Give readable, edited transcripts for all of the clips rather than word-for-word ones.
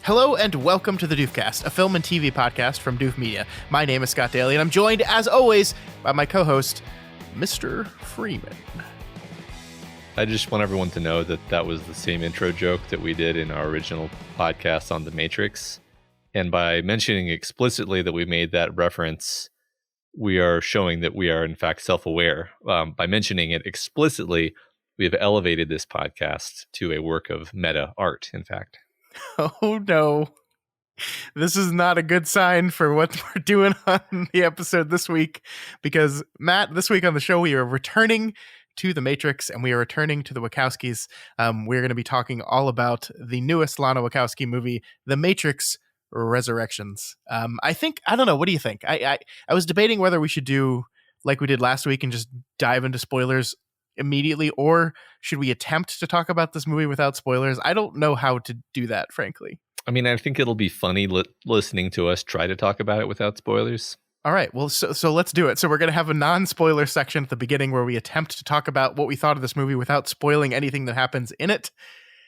Hello and welcome to the Doofcast, a film and TV podcast from Doof Media. My name is Scott Daly, and I'm joined, as always, by my co-host, Mr. Freeman. I just want everyone to know that that was the same intro joke that we did in our original podcast on The Matrix. And by mentioning explicitly that we made that reference, we are showing that we are, in fact, self-aware. By mentioning it explicitly, we have elevated this podcast to a work of meta art, in fact. Oh, no. This is not a good sign for what we're doing on the episode this week, because, Matt, this week on the show, we are returning to The Matrix, and we are returning to the Wachowskis. We're going to be talking all about the newest Lana Wachowski movie, The Matrix Resurrections. I don't know. What do you think? I was debating whether we should do like we did last week and just dive into spoilers immediately, or should we attempt to talk about this movie without spoilers? I don't know how to do that, frankly. I mean, I think it'll be funny listening to us try to talk about it without spoilers. All right, well, so let's do it. So we're going to have a non-spoiler section at the beginning where we attempt to talk about what we thought of this movie without spoiling anything that happens in it.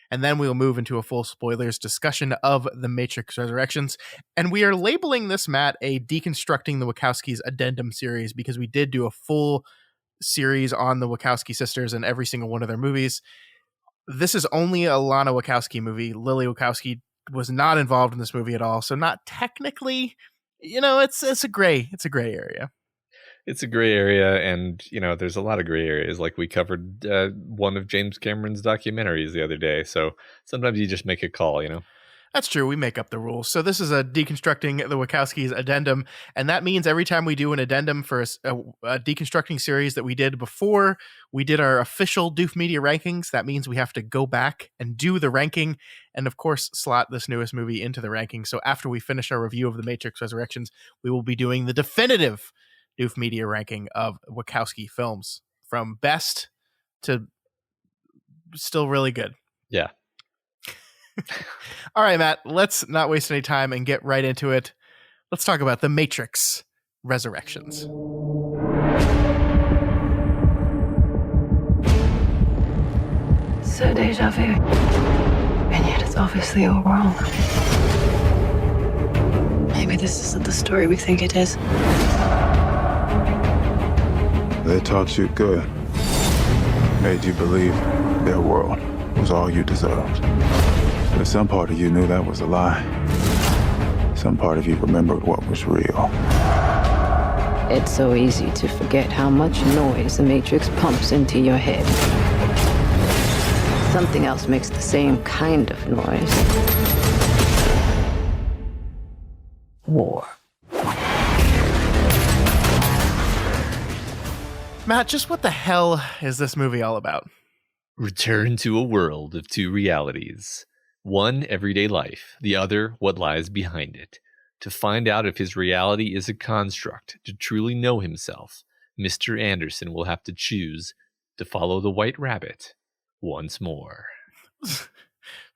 And then we'll move into a full spoilers discussion of The Matrix Resurrections. And we are labeling this, Matt, a Deconstructing the Wachowskis Addendum series, because we did do a full series on the Wachowski sisters and every single one of their movies. This is only a Lana Wachowski movie. Lily Wachowski was not involved in this movie at all, so not technically, it's a gray area. It's a gray area, and there's a lot of gray areas. Like we covered one of James Cameron's documentaries the other day, so sometimes you just make a call. That's true. We make up the rules. So this is a Deconstructing the Wachowskis addendum, and that means every time we do an addendum for a deconstructing series that we did before we did our official Doof Media rankings, that means we have to go back and do the ranking and, of course, slot this newest movie into the ranking. So after we finish our review of The Matrix Resurrections, we will be doing the definitive Doof Media ranking of Wachowski films from best to still really good. Yeah. All right, Matt, let's not waste any time and get right into it. Let's talk about The Matrix Resurrections. So deja vu. And yet it's obviously all wrong. Maybe this isn't the story we think it is. They taught you good. Made you believe their world was all you deserved. But some part of you knew that was a lie. Some part of you remembered what was real. It's so easy to forget how much noise the Matrix pumps into your head. Something else makes the same kind of noise. War. Matt, just what the hell is this movie all about? Return to a world of two realities. One, everyday life. The other, what lies behind it. To find out if his reality is a construct, to truly know himself, Mr. Anderson will have to choose to follow the White Rabbit once more.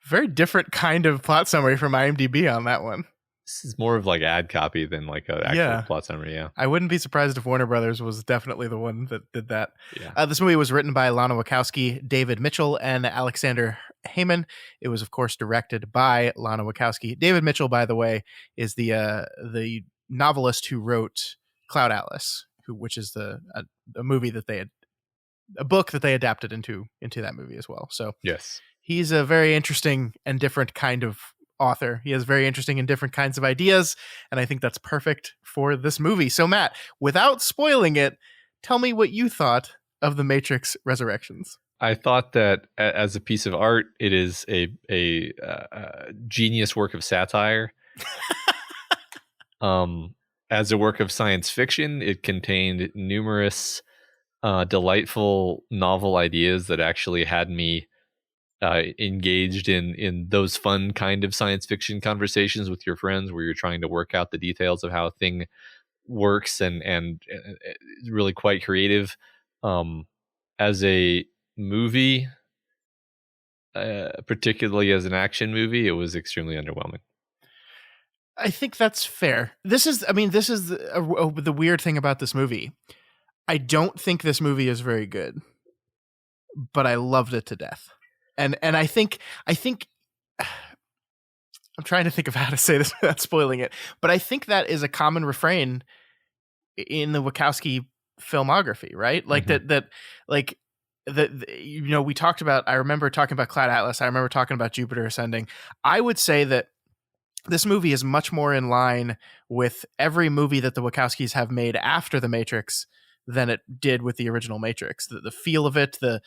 Very different kind of plot summary from IMDb on that one. This is more of like ad copy than like an actual plot summary, yeah. I wouldn't be surprised if Warner Brothers was definitely the one that did that. Yeah. This movie was written by Lana Wachowski, David Mitchell, and Alexander Heyman. It was, of course, directed by Lana Wachowski. David Mitchell, by the way, is the novelist who wrote Cloud Atlas, which is a movie that they had, a book that they adapted into that movie as well. So yes, he's a very interesting and different kind of author. He has very interesting and different kinds of ideas, and I think that's perfect for this movie. So, Matt, without spoiling it, tell me what you thought of The Matrix Resurrections. I thought that as a piece of art, it is a genius work of satire. As a work of science fiction, it contained numerous delightful novel ideas that actually had me engaged in those fun kind of science fiction conversations with your friends where you're trying to work out the details of how a thing works and really quite creative. As a movie, particularly as an action movie, it was extremely underwhelming. I think that's fair. This is the weird thing about this movie. I don't think this movie is very good, but I loved it to death. And I think I'm trying to think of how to say this without spoiling it, but I think that is a common refrain in the Wachowski filmography, right? Like like we talked about, I remember talking about Cloud Atlas. I remember talking about Jupiter Ascending. I would say that this movie is much more in line with every movie that the Wachowskis have made after The Matrix than it did with the original Matrix. The feel of it, the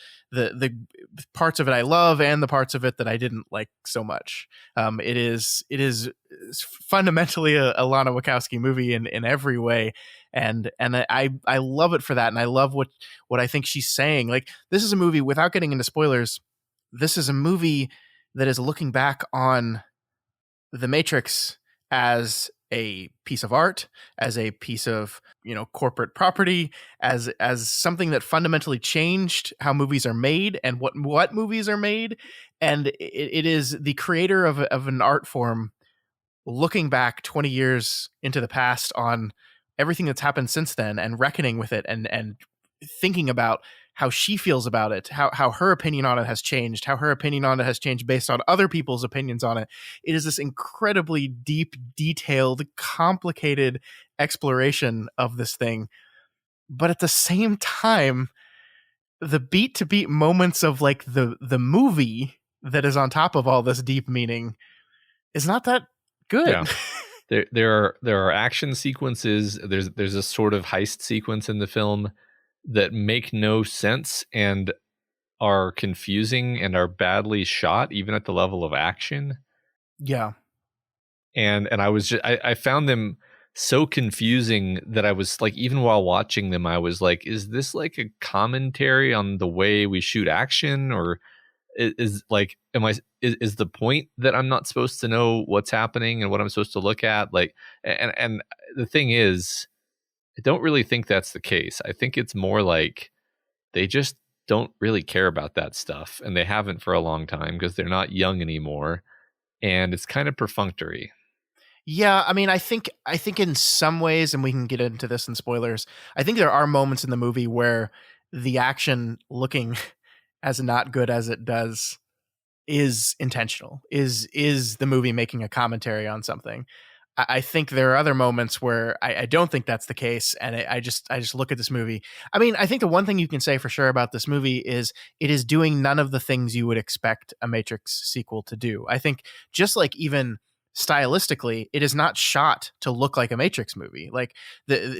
parts of it I love, and the parts of it that I didn't like so much. It is fundamentally a Lana Wachowski movie in every way, and I love it for that, and I love what I think she's saying. Like, this is a movie, without getting into spoilers, this is a movie that is looking back on The Matrix as a piece of art, as a piece of, corporate property, as something that fundamentally changed how movies are made and what movies are made. And it is the creator of an art form looking back 20 years into the past on everything that's happened since then and reckoning with it and thinking about how she feels about it, how her opinion on it has changed, how her opinion on it has changed based on other people's opinions on it. It is this incredibly deep, detailed, complicated exploration of this thing. But at the same time, the beat to beat moments of like the movie that is on top of all this deep meaning is not that good. Yeah. There are action sequences. There's a sort of heist sequence in the film that make no sense and are confusing and are badly shot, even at the level of action. Yeah. And I found them so confusing that I was like, even while watching them, I was like, is this like a commentary on the way we shoot action? Or is the point that I'm not supposed to know what's happening and what I'm supposed to look at? Like, and the thing is, I don't really think that's the case. I think it's more like they just don't really care about that stuff, and they haven't for a long time because they're not young anymore, and it's kind of perfunctory. Yeah, I mean, I think in some ways, and we can get into this in spoilers, I think there are moments in the movie where the action looking as not good as it does is intentional, is the movie making a commentary on something. I think there are other moments where I don't think that's the case, and I just look at this movie. I mean, I think the one thing you can say for sure about this movie is it is doing none of the things you would expect a Matrix sequel to do. I think just like even stylistically, it is not shot to look like a Matrix movie. Like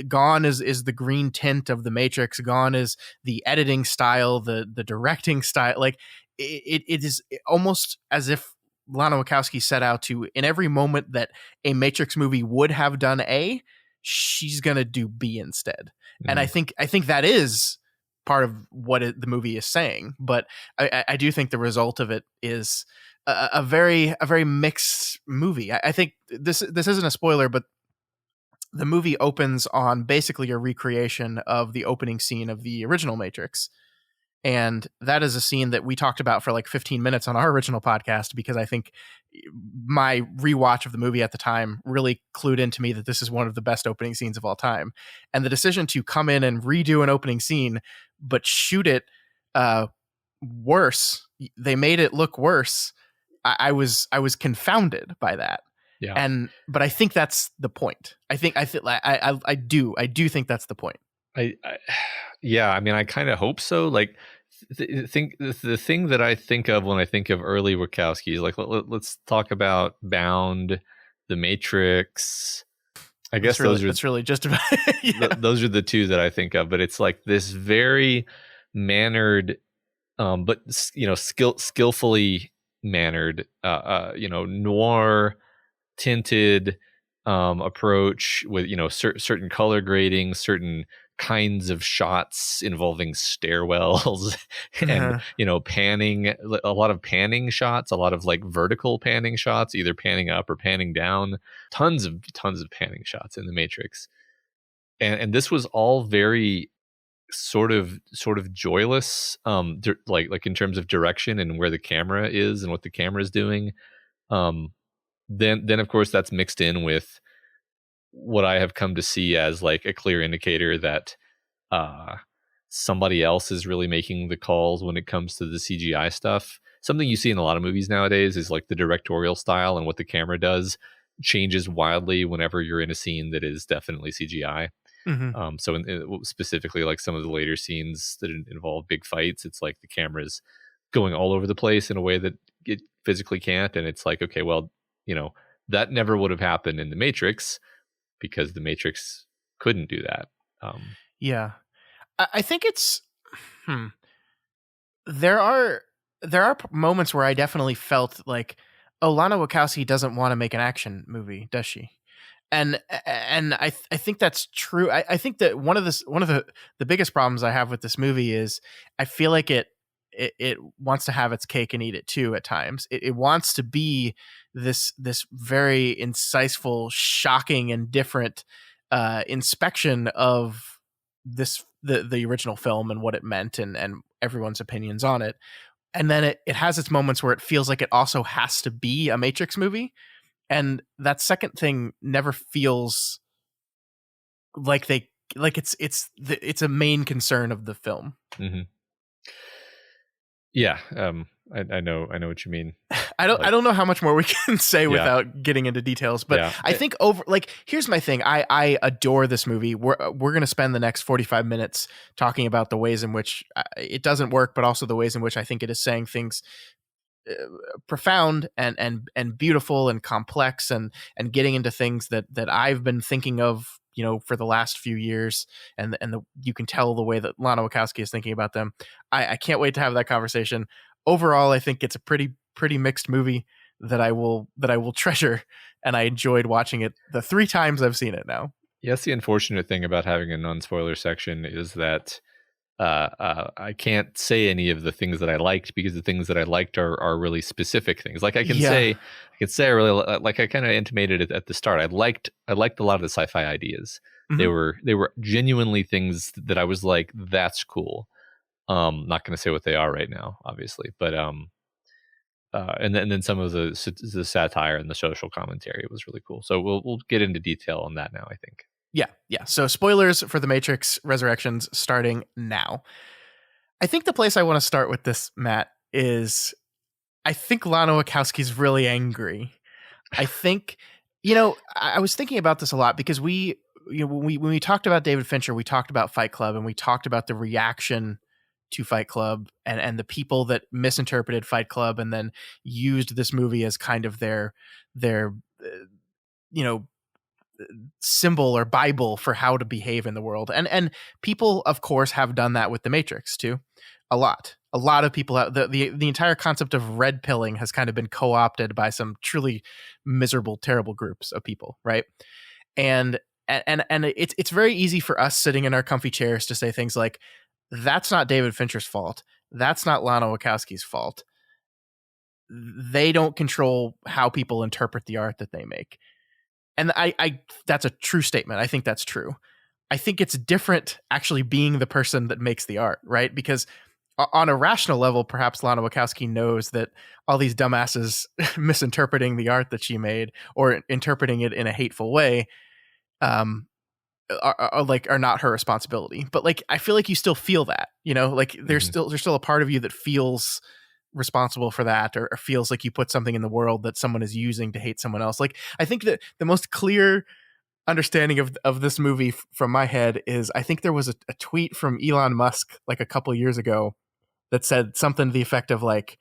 gone is the green tint of the Matrix. Gone is the editing style, the directing style. Like it is almost as if Lana Wachowski set out to, in every moment that a Matrix movie would have done A, she's gonna do B instead. And I think that is part of what the movie is saying. But I do think the result of it is a very mixed movie. I think this isn't a spoiler, but the movie opens on basically a recreation of the opening scene of the original Matrix. And that is a scene that we talked about for like 15 minutes on our original podcast, because I think my rewatch of the movie at the time really clued into me that this is one of the best opening scenes of all time. And the decision to come in and redo an opening scene, but shoot it worse, they made it look worse. I was confounded by that. Yeah. But I think that's the point. I do think that's the point. Yeah, I mean, I kind of hope so. Like, the thing that I think of when I think of early Wachowskis, like let's talk about Bound, The Matrix. I guess that's really just about those are the two that I think of. But it's like this very mannered, but skillfully mannered, noir tinted approach with certain color grading, certain kinds of shots involving stairwells and panning, a lot of panning shots, a lot of like vertical panning shots, either panning up or panning down, tons of panning shots in The Matrix. And this was all very sort of joyless, like in terms of direction and where the camera is and what the camera is doing. Then of course that's mixed in with what I have come to see as like a clear indicator that somebody else is really making the calls when it comes to the CGI stuff. something you see in a lot of movies nowadays is like the directorial style and what the camera does changes wildly whenever you're in a scene that is definitely CGI. So specifically like some of the later scenes that involve big fights, it's like the camera's going all over the place in a way that it physically can't. And it's like, okay, well, that never would have happened in The Matrix because The Matrix couldn't do that. Yeah. I think it's, there are moments where I definitely felt like, oh, Lana Wachowski doesn't want to make an action movie, does she? And I think that's true. I think that one of the biggest problems I have with this movie is I feel like it wants to have its cake and eat it too at times. It wants to be this very insightful, shocking, and different inspection of the original film and what it meant and everyone's opinions on it. And then it has its moments where it feels like it also has to be a Matrix movie. And that second thing never feels like it's a main concern of the film. Mm-hmm. Yeah, I know what you mean. I don't know how much more we can say without getting into details, but I think here's my thing. I adore this movie. We're going to spend the next 45 minutes talking about the ways in which it doesn't work, but also the ways in which I think it is saying things profound and beautiful and complex and getting into things that I've been thinking of, for the last few years, and you can tell the way that Lana Wachowski is thinking about them. I can't wait to have that conversation. Overall, I think it's a pretty mixed movie that I will treasure, and I enjoyed watching it the 3 times I've seen it now. Yes, the unfortunate thing about having a non-spoiler section is that I can't say any of the things that I liked because the things that I liked are really specific things. Like I can say I really like, I kind of intimated it at the start. I liked a lot of the sci-fi ideas. Mm-hmm. They were genuinely things that I was like, that's cool. Not going to say what they are right now, obviously, but and then some of the satire and the social commentary was really cool. So we'll get into detail on that now, I think. Yeah. So spoilers for The Matrix Resurrections starting now. I think the place I want to start with this, Matt, is I think Lana Wachowski's really angry. I think, I was thinking about this a lot because when we talked about David Fincher, we talked about Fight Club and we talked about the reaction to Fight Club and the people that misinterpreted Fight Club and then used this movie as kind of their symbol or Bible for how to behave in the world. And people, of course, have done that with The Matrix too. A lot of people have, the entire concept of red pilling has kind of been co-opted by some truly miserable, terrible groups of people. Right. And it's very easy for us sitting in our comfy chairs to say things like, that's not David Fincher's fault. That's not Lana Wachowski's fault. They don't control how people interpret the art that they make. And I that's a true statement. I think that's true. I think it's different actually being the person that makes the art, right? Because on a rational level, perhaps Lana Wachowski knows that all these dumbasses misinterpreting the art that she made or interpreting it in a hateful way are not her responsibility. But like, I feel like you still feel that, like there's still a part of you that feels responsible for that or feels like you put something in the world that someone is using to hate someone else. Like, I think that the most clear understanding of this movie from my head is I think there was a tweet from Elon Musk like a couple years ago that said something to the effect of like,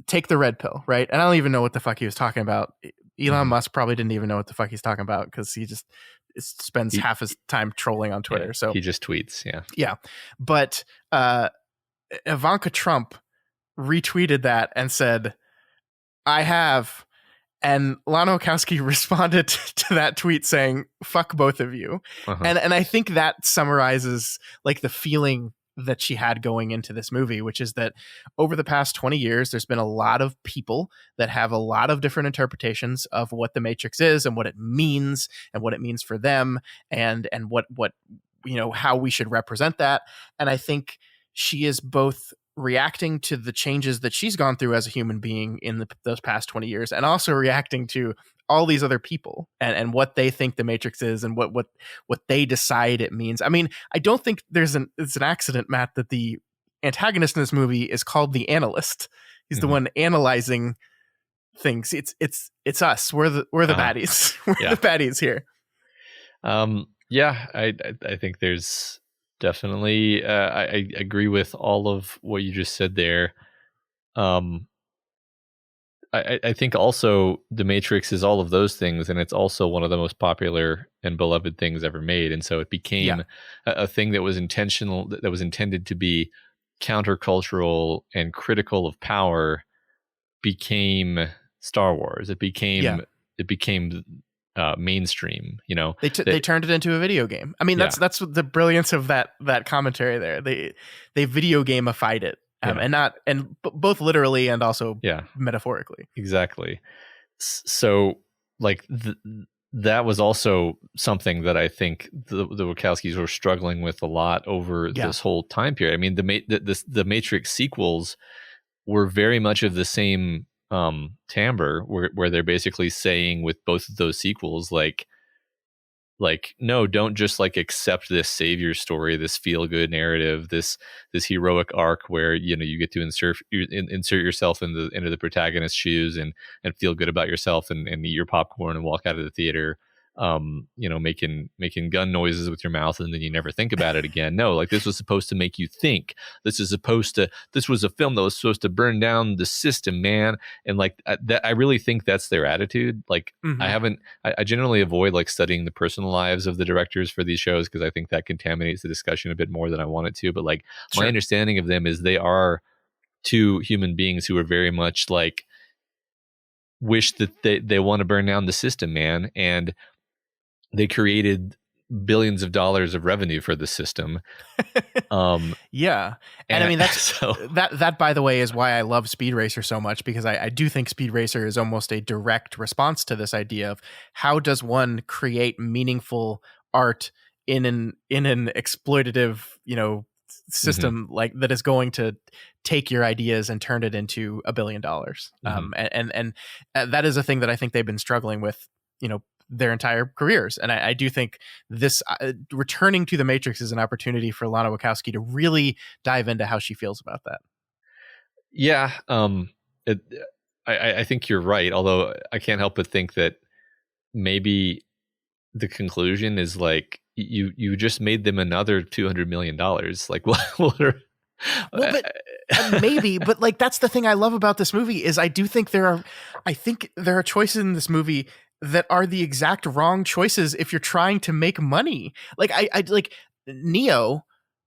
take the red pill, right? And I don't even know what the fuck he was talking about. Elon Musk probably didn't even know what the fuck he's talking about because he just spends half his time trolling on Twitter. So he just tweets. Yeah. But Ivanka Trump retweeted that and said, I have. And Lana Wachowski responded to that tweet saying, fuck both of you. And I think that summarizes like the feeling that she had going into this movie, which is that over the past 20 years, there's been a lot of people that have a lot of different interpretations of what the Matrix is and what it means and what it means for them and what how we should represent that. And I think she is both reacting to the changes that she's gone through as a human being in those past 20 years and also reacting to all these other people and what they think the Matrix is and what they decide it means. I mean, I don't think it's an accident, Matt, that the antagonist in this movie is called the Analyst. He's the one analyzing things. It's us. We're the baddies. We're the baddies here. I think there's definitely I agree with all of what you just said there. I think also The Matrix is all of those things, and it's also one of the most popular and beloved things ever made. And so it became a thing that was intentional, that was intended to be countercultural and critical of power, became Star Wars. It became mainstream. They turned it into a video game. I mean, that's the brilliance of that commentary there. They video gamified it. And both literally and also metaphorically. Exactly. So like that was also something that I think the Wachowskis were struggling with a lot over this whole time period. I mean, the Matrix sequels were very much of the same timbre, where they're basically saying with both of those sequels, like no, don't just like accept this savior story, this feel good narrative, this heroic arc where you get to insert yourself into the protagonist's shoes and feel good about yourself and eat your popcorn and walk out of the theater making gun noises with your mouth and then you never think about it again. No, like this was supposed to make you think. This was a film that was supposed to burn down the system, man. And like that, I really think that's their attitude. Like I generally avoid like studying the personal lives of the directors for these shows because I think that contaminates the discussion a bit more than I want it to. But like my understanding of them is they are two human beings who are very much like wish that they want to burn down the system, man. And they created billions of dollars of revenue for the system. And I mean that's that by the way is why I love Speed Racer so much, because I do think Speed Racer is almost a direct response to this idea of how does one create meaningful art in an exploitative system like that is going to take your ideas and turn it into $1 billion. And that is a thing that I think they've been struggling with their entire careers. And I do think this returning to the Matrix is an opportunity for Lana Wachowski to really dive into how she feels about that. Yeah. I think you're right. Although I can't help but think that maybe the conclusion is like, you just made them another $200 million. Like what are, maybe, but like, that's the thing I love about this movie is I do think there are choices in this movie that are the exact wrong choices if you're trying to make money. Like I like Neo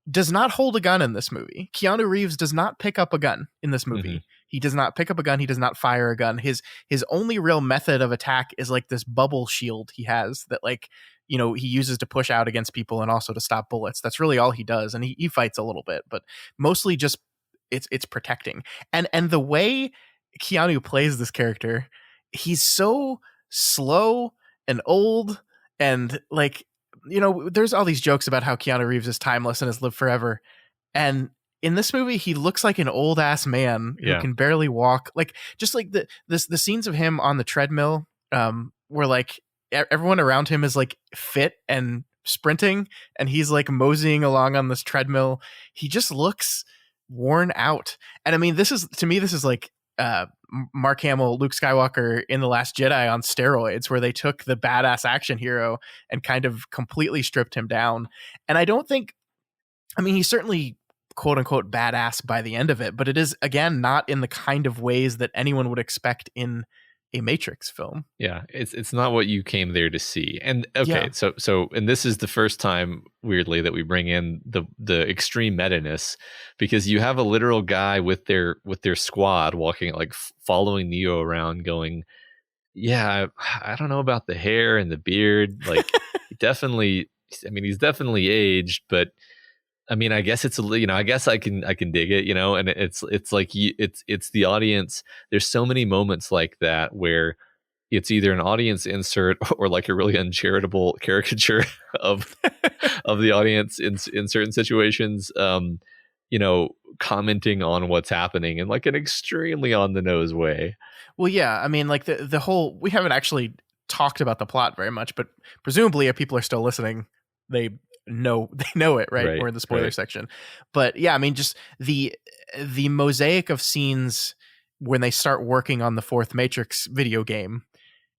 does not hold a gun in this movie. Keanu Reeves does not pick up a gun in this movie. He does not pick up a gun. He does not fire a gun. His only real method of attack is like this bubble shield he has that like, he uses to push out against people and also to stop bullets. That's really all he does. And he fights a little bit, but mostly just it's protecting. And the way Keanu plays this character, he's so slow and old and like there's all these jokes about how Keanu Reeves is timeless and has lived forever, and in this movie he looks like an old ass man who can barely walk. Like just like the scenes of him on the treadmill where like everyone around him is like fit and sprinting and he's like moseying along on this treadmill. He just looks worn out. And I mean, this is like Mark Hamill, Luke Skywalker in The Last Jedi on steroids, where they took the badass action hero and kind of completely stripped him down. And I don't think, I mean, he's certainly quote unquote badass by the end of it, but it is again not in the kind of ways that anyone would expect in a Matrix film. Yeah, it's not what you came there to see. And okay, so and this is the first time weirdly that we bring in the extreme meta-ness, because you have a literal guy with their squad walking, like following Neo around going, yeah, I don't know about the hair and the beard, like he's definitely aged, but I mean, I guess I guess I can dig it, and it's like it's the audience. There's so many moments like that where it's either an audience insert or like a really uncharitable caricature of the audience in certain situations, commenting on what's happening in like an extremely on the nose way. Well, yeah, I mean, like the whole, we haven't actually talked about the plot very much, but presumably if people are still listening, they know it, right? We're in the spoiler section. But yeah, I mean, just the mosaic of scenes when they start working on the fourth Matrix video game,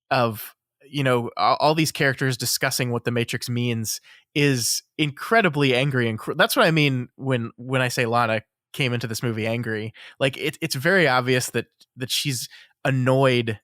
of, you know, all these characters discussing what the Matrix means, is incredibly angry. And that's what I mean when I say Lana came into this movie angry. Like it's very obvious that she's annoyed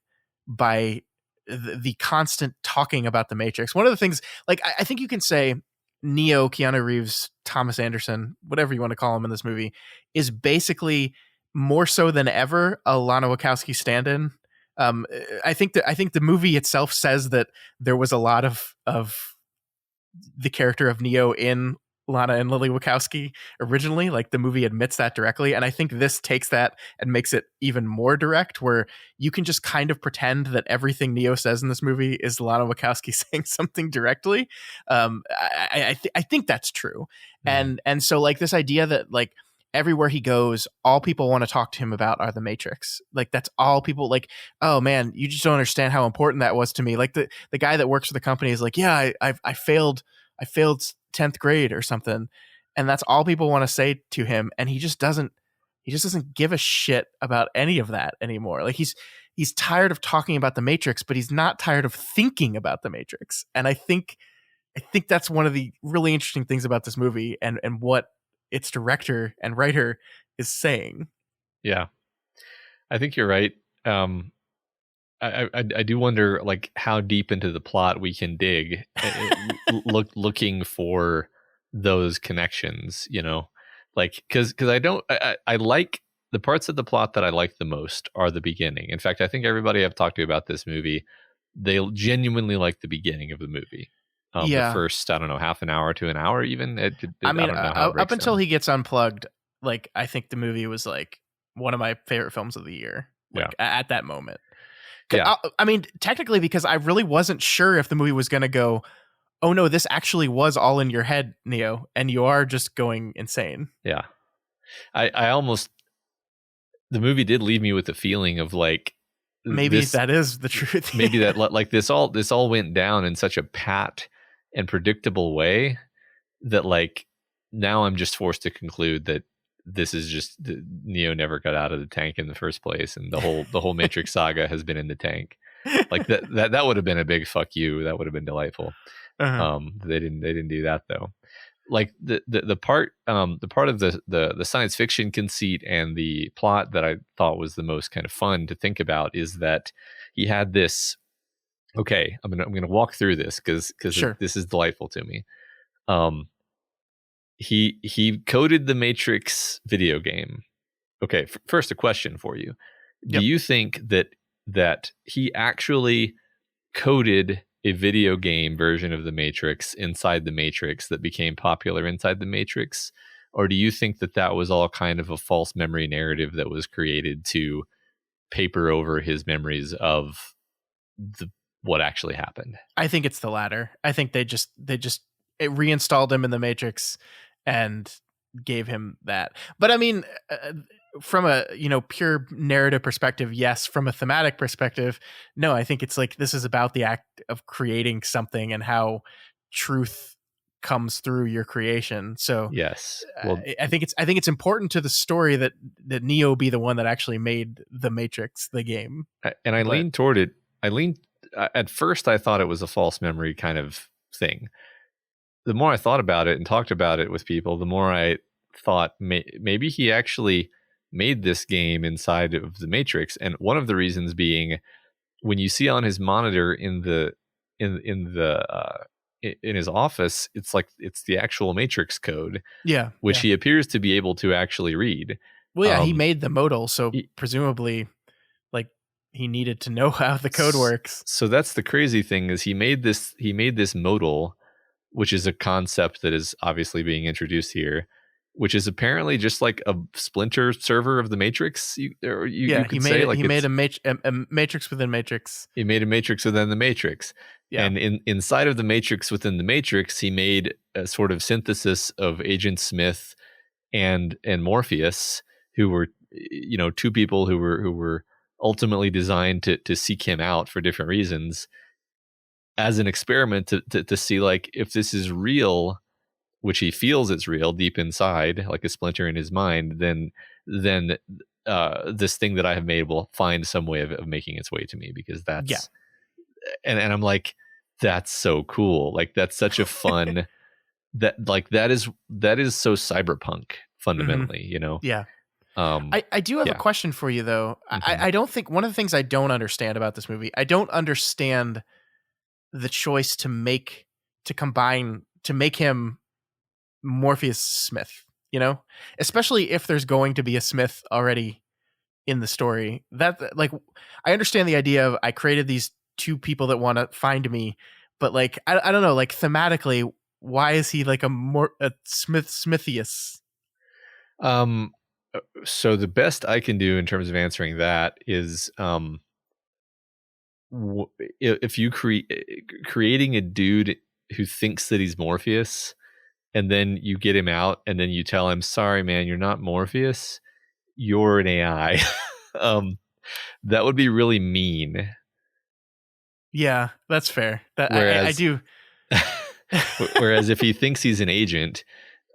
by the constant talking about the Matrix. One of the things, like, I think you can say Neo, Keanu Reeves, Thomas Anderson, whatever you want to call him in this movie, is basically more so than ever a Lana Wachowski stand-in. I think the movie itself says that there was a lot of the character of Neo in Lana and Lily Wachowski originally. Like, the movie admits that directly, and I think this takes that and makes it even more direct, where you can just kind of pretend that everything Neo says in this movie is Lana Wachowski saying something directly. I think that's true, and so, like, this idea that, like, everywhere he goes, all people want to talk to him about are the Matrix. Like, that's all people, like, oh man, you just don't understand how important that was to me. Like, the guy that works for the company is like, yeah, I failed 10th grade or something. And that's all people want to say to him. And he just doesn't give a shit about any of that anymore. Like, he's tired of talking about the Matrix, but he's not tired of thinking about the Matrix. And I think that's one of the really interesting things about this movie, and what its director and writer is saying. Yeah, I think you're right. I do wonder, like, how deep into the plot we can dig, looking for those connections, you know, like, because I like the parts of the plot that I like the most are the beginning. In fact, I think everybody I've talked to about this movie, they genuinely like the beginning of the movie. The first, I don't know, half an hour to an hour even. I don't know how up until he gets unplugged, like, I think the movie was like one of my favorite films of the year. Like, at that moment. Yeah. I mean, technically, because I really wasn't sure if the movie was going to go, oh no, this actually was all in your head, Neo, and you are just going insane. Yeah. I almost, the movie did leave me with the feeling of, like, maybe that is the truth. Maybe that, like, this all went down in such a pat and predictable way that, like, now I'm just forced to conclude that this is just, Neo never got out of the tank in the first place, and the whole Matrix saga has been in the tank. Like, that would have been a big fuck you. That would have been delightful. They didn't do that though. Like, the part of the science fiction conceit and the plot that I thought was the most kind of fun to think about is that he had this. Okay, I'm gonna walk through this because sure. This is delightful to me. He coded the Matrix video game. Okay, first a question for you. Do you think that he actually coded a video game version of the Matrix inside the Matrix that became popular inside the Matrix? Or do you think that was all kind of a false memory narrative that was created to paper over his memories of what actually happened? I think it's the latter. I think they just reinstalled him in the Matrix and gave him that. But I mean, from a, you know, pure narrative perspective, yes. From a thematic perspective, no. I think it's like, this is about the act of creating something and how truth comes through your creation. So yes, well, I think it's important to the story that Neo be the one that actually made the Matrix the game. And I lean toward it. At first I thought it was a false memory kind of thing. The more I thought about it and talked about it with people, the more I thought maybe he actually made this game inside of the Matrix. And one of the reasons being, when you see on his monitor in his office, it's like, it's the actual Matrix code, which he appears to be able to actually read. Well, yeah, he made the modal, so presumably, like, he needed to know how the code works. So that's the crazy thing, is he made this modal, which is a concept that is obviously being introduced here, which is apparently just like a splinter server of the Matrix. He made a matrix within Matrix. He made a matrix within the Matrix. Yeah. And inside of the Matrix within the Matrix, he made a sort of synthesis of Agent Smith and Morpheus, who were, you know, two people who were ultimately designed to seek him out for different reasons, as an experiment to see, like, if this is real, which he feels it's real deep inside, like a splinter in his mind, then this thing that I have made will find some way of making its way to me, because that's and I'm like, that's so cool. Like, that's such a fun that is so cyberpunk fundamentally, you know? Yeah. I do have yeah. a question for you though. Mhm. I don't think, one of the things I don't understand about this movie, I don't understand the choice to make him Morpheus Smith, you know, especially if there's going to be a Smith already in the story. That, like, I understand the idea of I created these two people that want to find me, but like, I don't know, like thematically, why is he like a Smithius? So the best I can do in terms of answering that is, if you creating a dude who thinks that he's Morpheus, and then you get him out, and then you tell him, sorry man, you're not Morpheus, you're an AI. That would be really mean. Yeah, that's fair. That Whereas, I do. Whereas if he thinks he's an agent,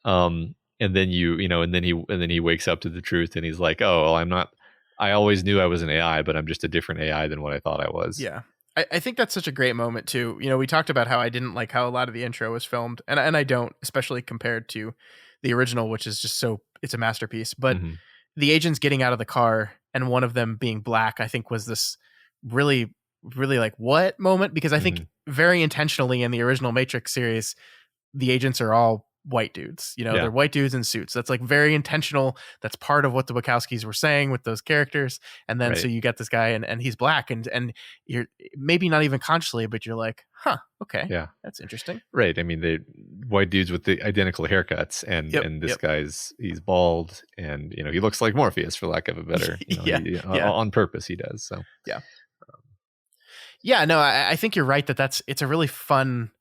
and then and then he wakes up to the truth, and he's like, oh, well, I'm not. I always knew I was an AI, but I'm just a different AI than what I thought I was. Yeah. I think that's such a great moment too. You know, we talked about how I didn't like how a lot of the intro was filmed, and I don't, especially compared to the original, which is just it's a masterpiece. But the agents getting out of the car and one of them being black, I think was this really, really like what moment? Because I think very intentionally in the original Matrix series, the agents are all white dudes, you know, they're white dudes in suits. That's like very intentional. That's part of what the Wachowskis were saying with those characters. And then so you get this guy and he's black, and you're maybe not even consciously, but you're like, huh, okay, yeah, that's interesting. Right. I mean, they white dudes with the identical haircuts, and this guy's, he's bald, and he looks like Morpheus, for lack of a better, on purpose he does. So no, I think you're right it's a really fun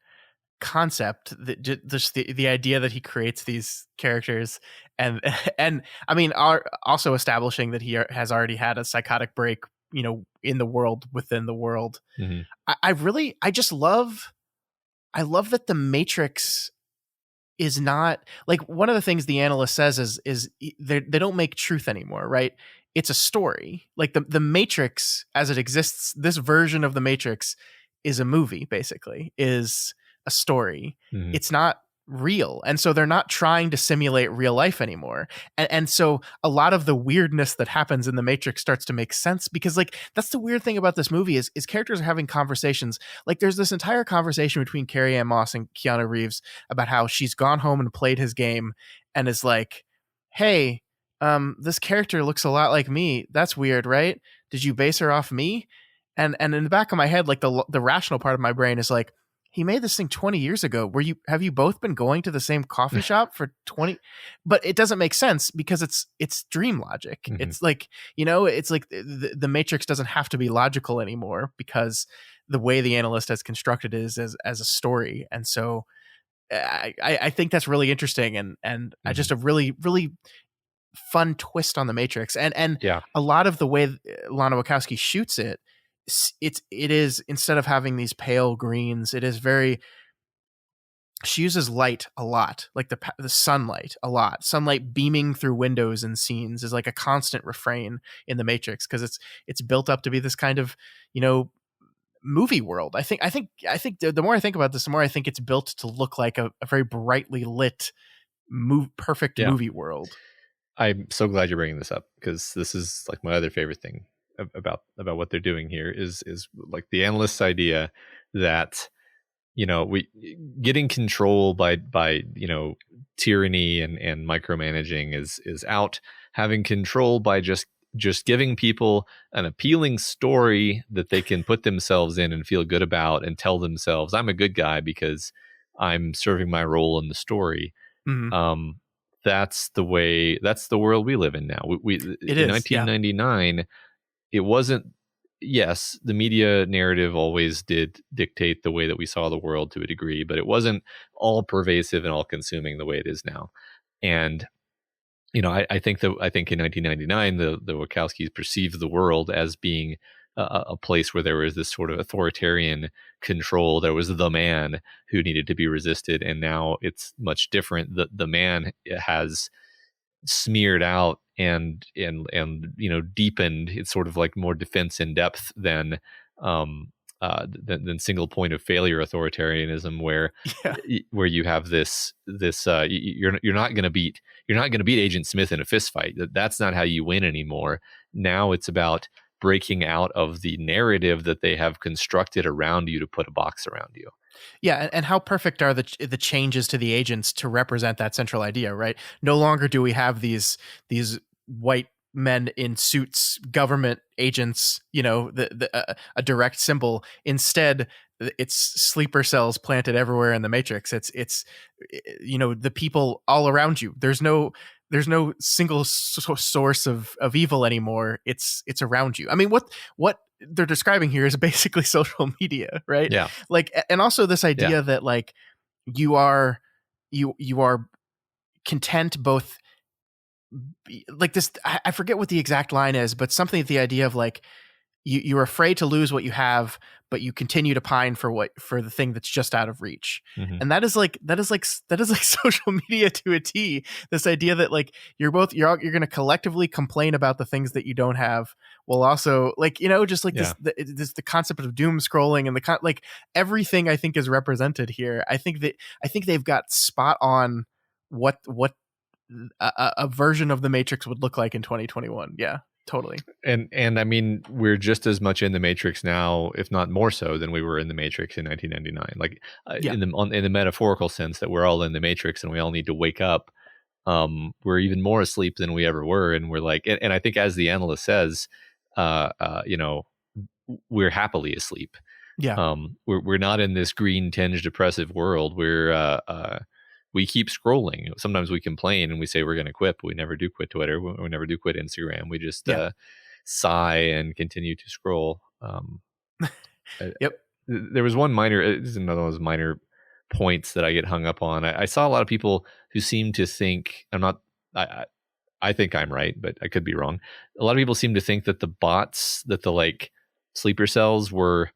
concept, that just the idea that he creates these characters, and I mean, are also establishing that he has already had a psychotic break, in the world within the world. I love that the Matrix is not like, one of the things the analyst says is they don't make truth anymore, right? It's a story. Like the Matrix as it exists, this version of the Matrix is a movie, basically, is a story. It's not real. And so they're not trying to simulate real life anymore. And so a lot of the weirdness that happens in the Matrix starts to make sense, because like, that's the weird thing about this movie is characters are having conversations. Like there's this entire conversation between Carrie-Anne Moss and Keanu Reeves about how she's gone home and played his game and is like, hey, this character looks a lot like me. That's weird, right? Did you base her off me? And in the back of my head, like the rational part of my brain is like, he made this thing 20 years ago. Have you both been going to the same coffee shop for 20? But it doesn't make sense because it's dream logic. It's like, it's like the Matrix doesn't have to be logical anymore because the way the analyst has constructed it is as a story. And so I think that's really interesting and just a really, really fun twist on the Matrix. And a lot of the way Lana Wachowski shoots it is, instead of having these pale greens, it is she uses light a lot, like the sunlight a lot. Sunlight beaming through windows and scenes is like a constant refrain in the Matrix, because it's built up to be this kind of movie world. I think the more I think about this, the more I think it's built to look like a very brightly lit perfect movie world. I'm so glad you're bringing this up, because this is like my other favorite thing about what they're doing here is like the analyst's idea that we getting control by tyranny and micromanaging is out. Having control by just giving people an appealing story that they can put themselves in and feel good about and tell themselves, I'm a good guy because I'm serving my role in the story. That's the world we live in now. In 1999, it wasn't. Yes, the media narrative always did dictate the way that we saw the world to a degree, but it wasn't all pervasive and all consuming the way it is now. And I think in 1999, the Wachowskis perceived the world as being a place where there was this sort of authoritarian control. There was the man who needed to be resisted, and now it's much different. The man has smeared out and deepened. It's sort of like more defense in depth than single point of failure authoritarianism, where Yeah. where you have you're not going to beat Agent Smith in a fist fight. That's not how you win anymore. Now it's about breaking out of the narrative that they have constructed around you to put a box around you. Yeah, and how perfect are the changes to the agents to represent that central idea, right? No longer do we have these white men in suits, government agents, a direct symbol. Instead, it's sleeper cells planted everywhere in the Matrix. It's the people all around you. There's no single source of evil anymore. It's around you. I mean, what they're describing here is basically social media, right? Yeah. Like, and also this idea that like you are content both, like this, I forget what the exact line is, but something, the idea of like you're afraid to lose what you have, but you continue to pine for the thing that's just out of reach. Mm-hmm. And that is like social media to a T. This idea that like you're going to collectively complain about the things that you don't have, while also like, just like this the concept of doom scrolling and like everything I think is represented here. I think they've got spot on what a version of the Matrix would look like in 2021. Yeah, totally. And I mean, we're just as much in the Matrix now, if not more so, than we were in the Matrix in 1999. Like in the metaphorical sense that we're all in the Matrix and we all need to wake up. We're even more asleep than we ever were, and we're like, and I think as the analyst says, we're happily asleep. Yeah. We're not in this green tinged depressive world. We keep scrolling. Sometimes we complain and we say we're going to quit, but we never do quit Twitter. We never do quit Instagram. We just sigh and continue to scroll. Yep. There was one minor, this is another one of those minor points that I get hung up on. I saw a lot of people who seem to think, I think I'm right, but I could be wrong. A lot of people seem to think that the bots, that the like sleeper cells were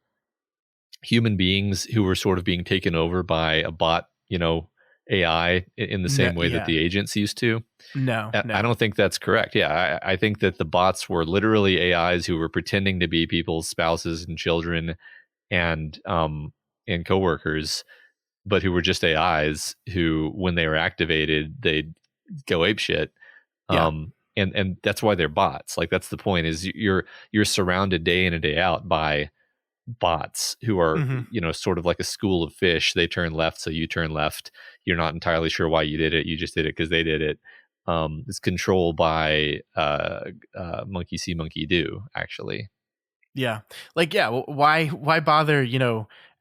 human beings who were sort of being taken over by a bot, AI in the same way that the agents used to. No. I don't think that's correct. Yeah, I think that the bots were literally AIs who were pretending to be people's spouses and children and coworkers, but who were just AIs who, when they were activated, they'd go apeshit. And that's why they're bots. Like, that's the point, is you're surrounded day in and day out by bots who are sort of like a school of fish. They turn left, so you turn left. You're not entirely sure why you did it. You just did it because they did it. It's controlled by monkey see, monkey do, actually. Yeah. Like, yeah, why bother,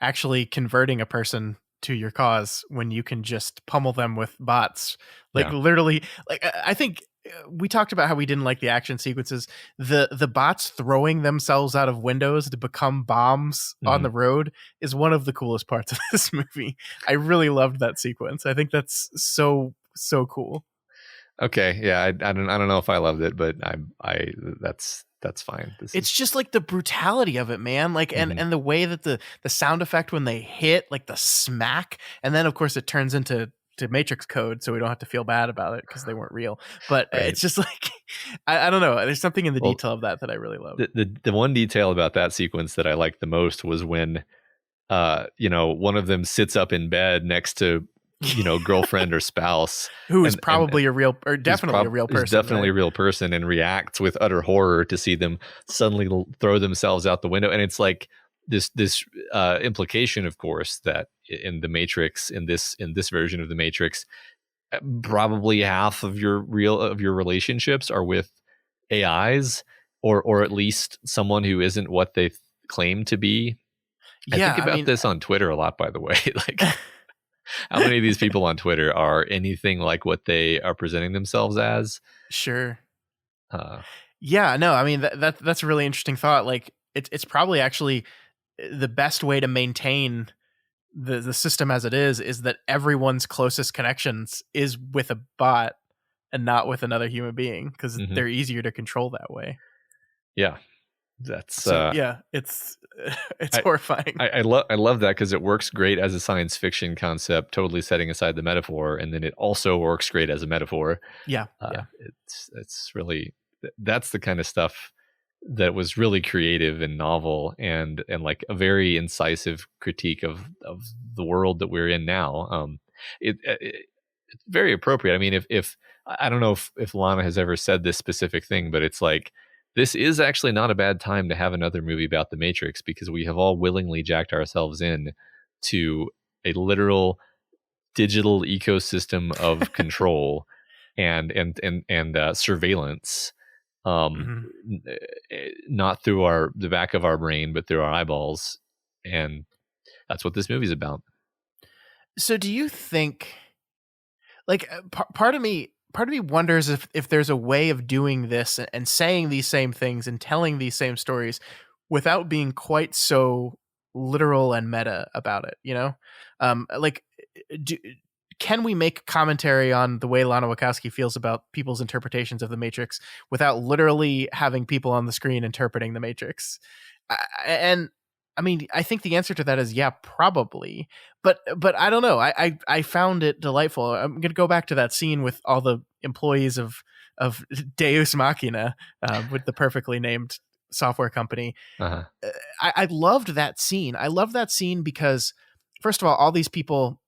actually converting a person to your cause when you can just pummel them with bots? Like, literally, like, I think we talked about how we didn't like the action sequences. The bots throwing themselves out of windows to become bombs on the road is one of the coolest parts of this movie. I really loved that sequence. I think that's so cool. Okay, yeah, I don't know if I loved it, but I that's fine. It's just like the brutality of it, man. Like, and the way that the sound effect when they hit, like the smack, and then of course it turns into Matrix code, so we don't have to feel bad about it because they weren't real. But it's just like, I don't know. There's something in the detail of that I really love. The one detail about that sequence that I liked the most was when, one of them sits up in bed next to, girlfriend or spouse who is probably a real person. A real person, and reacts with utter horror to see them suddenly throw themselves out the window. And it's like this implication, of course, that in the Matrix, in this version of the Matrix, probably half of your relationships are with AIs, or at least someone who isn't what they claim to be. I think about this on Twitter a lot, by the way. Like, how many of these people on Twitter are anything like what they are presenting themselves as? Sure. Yeah, no, I mean, that's a really interesting thought. Like, it's probably actually the best way to maintain the system as it is that everyone's closest connections is with a bot and not with another human being, because they're easier to control that way. Yeah. That's So yeah, it's I- horrifying. I love that because it works great as a science fiction concept, totally setting aside the metaphor, and then it also works great as a metaphor. Yeah. It's really, that's the kind of stuff that was really creative and novel, and like a very incisive critique of the world that we're in now. It's very appropriate. I mean, if I don't know if Lana has ever said this specific thing, but it's like, this is actually not a bad time to have another movie about the Matrix, because we have all willingly jacked ourselves in to a literal digital ecosystem of control and surveillance, not through the back of our brain, but through our eyeballs. And that's what this movie's about. So do you think, like, part of me wonders if there's a way of doing this and saying these same things and telling these same stories without being quite so literal and meta about it, you know? Can we make commentary on the way Lana Wachowski feels about people's interpretations of the Matrix without literally having people on the screen interpreting the Matrix? And I mean, I think the answer to that is yeah, probably. But I don't know. I found it delightful. I'm going to go back to that scene with all the employees of Deus Machina, with the perfectly named software company. I loved that scene. I love that scene because, first of all these people,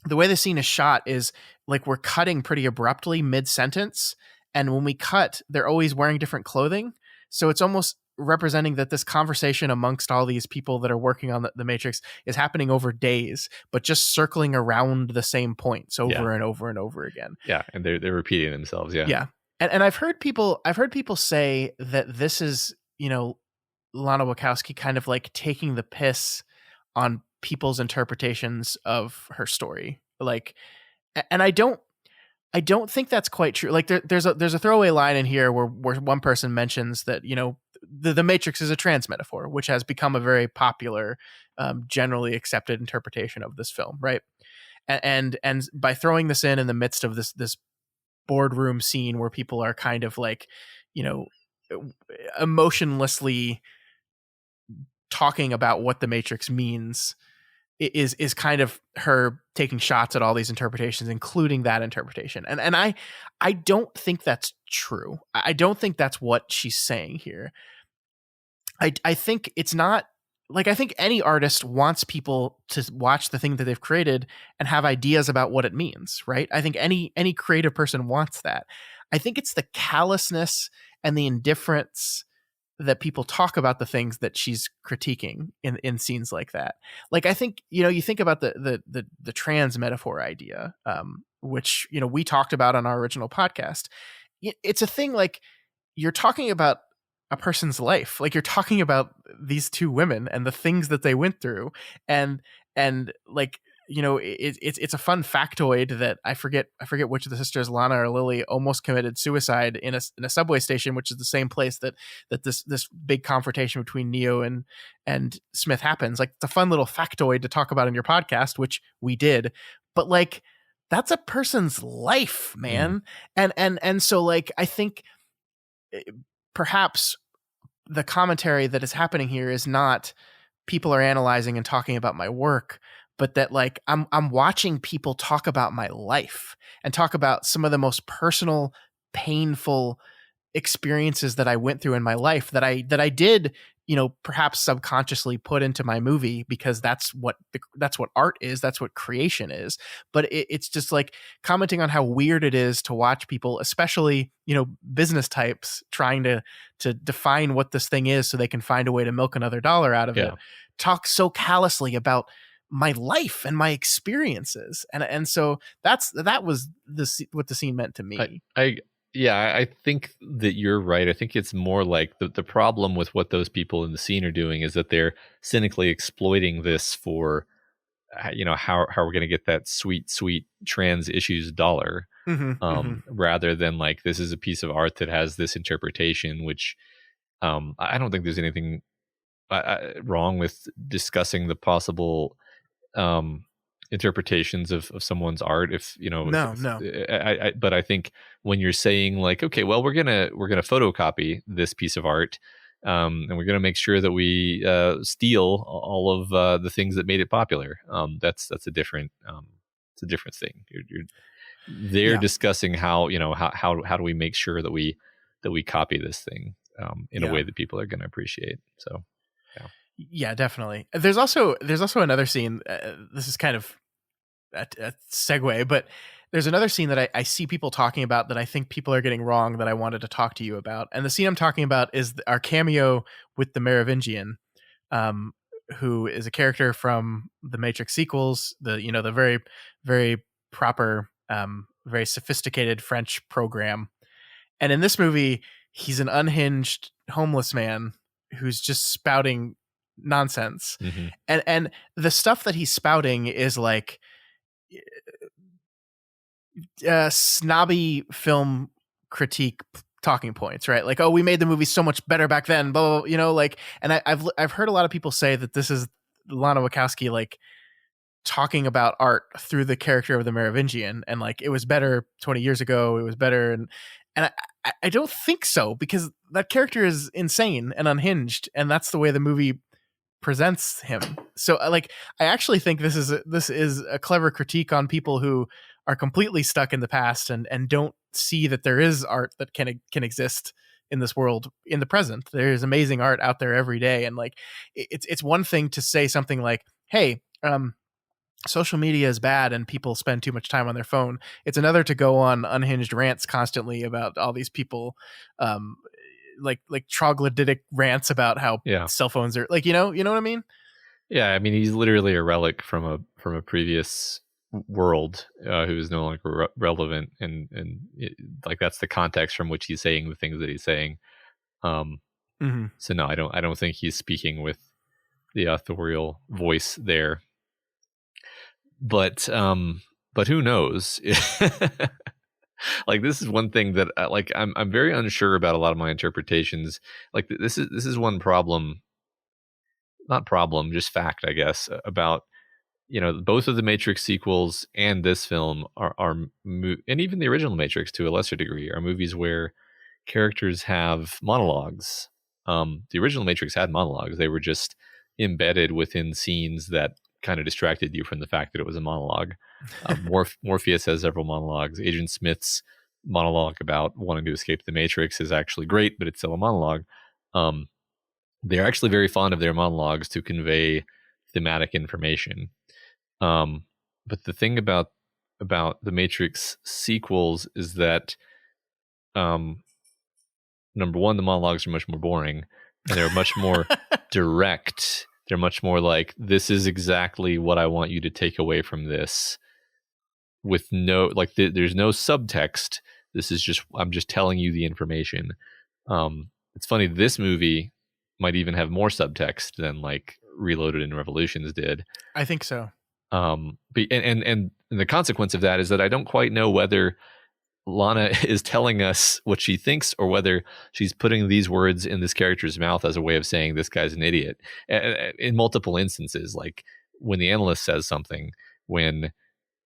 the way the scene is shot is like we're cutting pretty abruptly mid-sentence. And when we cut, they're always wearing different clothing. So it's almost representing that this conversation amongst all these people that are working on the Matrix is happening over days, but just circling around the same points over and over and over again. Yeah. And they're repeating themselves. Yeah. Yeah. And I've heard people say that this is, you know, Lana Wachowski kind of like taking the piss on people's interpretations of her story. Like, and I don't think that's quite true. Like there's a throwaway line in here where one person mentions that, you know, the Matrix is a trans metaphor, which has become a very popular, generally accepted interpretation of this film, right? And by throwing this in the midst of this boardroom scene where people are kind of like, you know, emotionlessly talking about what the Matrix means, is kind of her taking shots at all these interpretations, including that interpretation. And I don't think that's true. I don't think that's what she's saying here. I think it's not, like, I think any artist wants people to watch the thing that they've created and have ideas about what it means, right? I think any creative person wants that. I think it's the callousness and the indifference that people talk about the things that she's critiquing in scenes like that. Like, I think, you know, you think about the trans metaphor idea, which, you know, we talked about on our original podcast. It's a thing, like, you're talking about a person's life. Like, you're talking about these two women and the things that they went through. And like, you know, it's a fun factoid that I forget which of the sisters, Lana or Lily, almost committed suicide in a subway station, which is the same place that this big confrontation between Neo and Smith happens. Like, it's a fun little factoid to talk about in your podcast, which we did. But like, that's a person's life, man. And so, like, I think perhaps the commentary that is happening here is not people are analyzing and talking about my work, but that, like, I'm watching people talk about my life and talk about some of the most personal, painful experiences that I went through in my life that I did, you know, perhaps subconsciously put into my movie, because that's what art is. That's what creation is. But it's just like commenting on how weird it is to watch people, especially, you know, business types, trying to define what this thing is so they can find a way to milk another dollar out of it, talk so callously about my life and my experiences. And so that was what the scene meant to me. I think that you're right. I think it's more like the problem with what those people in the scene are doing is that they're cynically exploiting this for, you know, how we're going to get that sweet trans issues dollar, rather than like, this is a piece of art that has this interpretation, which I don't think there's anything wrong with discussing the possible interpretations of someone's art, if you know. No. But I think when you're saying, like, okay, well, we're gonna photocopy this piece of art, and we're going to make sure that we steal all of the things that made it popular. That's a different it's a different thing. They're discussing how how do we make sure that we copy this thing in a way that people are going to appreciate. So yeah, definitely. There's also another scene. This is kind of a segue, but there's another scene that I see people talking about that I think people are getting wrong that I wanted to talk to you about. And the scene I'm talking about is our cameo with the Merovingian, who is a character from the Matrix sequels, the very, very proper, very sophisticated French program. And in this movie, he's an unhinged homeless man who's just spouting nonsense. Mm-hmm. And the stuff that he's spouting is like snobby film critique talking points, right? Like, oh, we made the movie so much better back then, blah, blah, blah, like, and I've heard a lot of people say that this is Lana Wachowski like talking about art through the character of the Merovingian, and like it was better 20 years ago, it was better, and I don't think so, because that character is insane and unhinged, and that's the way the movie presents him. So like I actually think this is a clever critique on people who are completely stuck in the past and don't see that there is art that can exist in this world in the present. There is amazing art out there every day, and like it's one thing to say something like, hey, social media is bad and people spend too much time on their phone. It's another to go on unhinged rants constantly about all these people, like troglodytic rants about how cell phones are like, you know what I mean? Yeah, I mean, he's literally a relic from a previous world who is no longer relevant, and like that's the context from which he's saying the things that he's saying. So no, I don't think he's speaking with the authorial voice there. But who knows? Like, this is one thing that like I'm very unsure about a lot of my interpretations. Like, this is one problem, not problem, just fact, I guess, about both of the Matrix sequels and this film are and even the original Matrix to a lesser degree are movies where characters have monologues. The original Matrix had monologues; they were just embedded within scenes that kind of distracted you from the fact that it was a monologue. Morpheus has several monologues. Agent Smith's monologue about wanting to escape the Matrix is actually great, but it's still a monologue. They're actually very fond of their monologues to convey thematic information. But the thing about the Matrix sequels is that, number one, the monologues are much more boring, and they're much more direct. They're much more like, this is exactly what I want you to take away from this, with no, like, there's no subtext. This is just, I'm just telling you the information. It's funny, this movie might even have more subtext than like Reloaded and Revolutions did. I think so. But and the consequence of that is that I don't quite know whether Lana is telling us what she thinks or whether she's putting these words in this character's mouth as a way of saying this guy's an idiot. In multiple instances, like when the analyst says something, when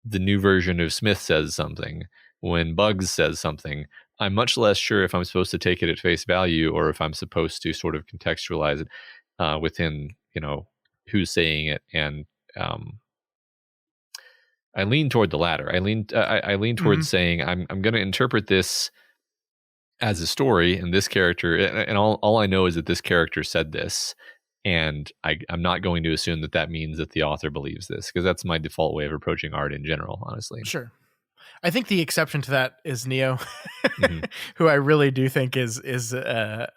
the new version of Smith says something, when Bugs says something, I'm much less sure if I'm supposed to take it at face value or if I'm supposed to sort of contextualize it within, who's saying it. And I lean toward the latter. I lean towards saying I'm going to interpret this as a story, and this character, and all I know is that this character said this, and I'm not going to assume that means that the author believes this, because that's my default way of approaching art in general, honestly. Sure. I think the exception to that is Neo, who I really do think is a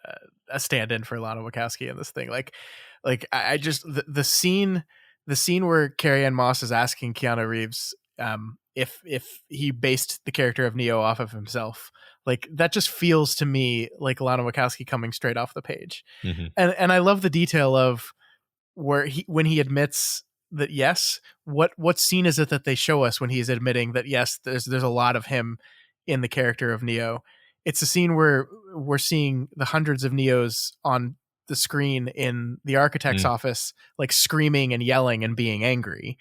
stand-in for Lana Wachowski in this thing. Like I just the scene where Carrie-Anne Moss is asking Keanu Reeves if he based the character of Neo off of himself, like that just feels to me like Lana Wachowski coming straight off the page. And I love the detail of where when he admits that, yes, what scene is it that they show us when he's admitting that, yes, there's a lot of him in the character of Neo. It's a scene where we're seeing the hundreds of Neos on the screen in the architect's office, like screaming and yelling and being angry.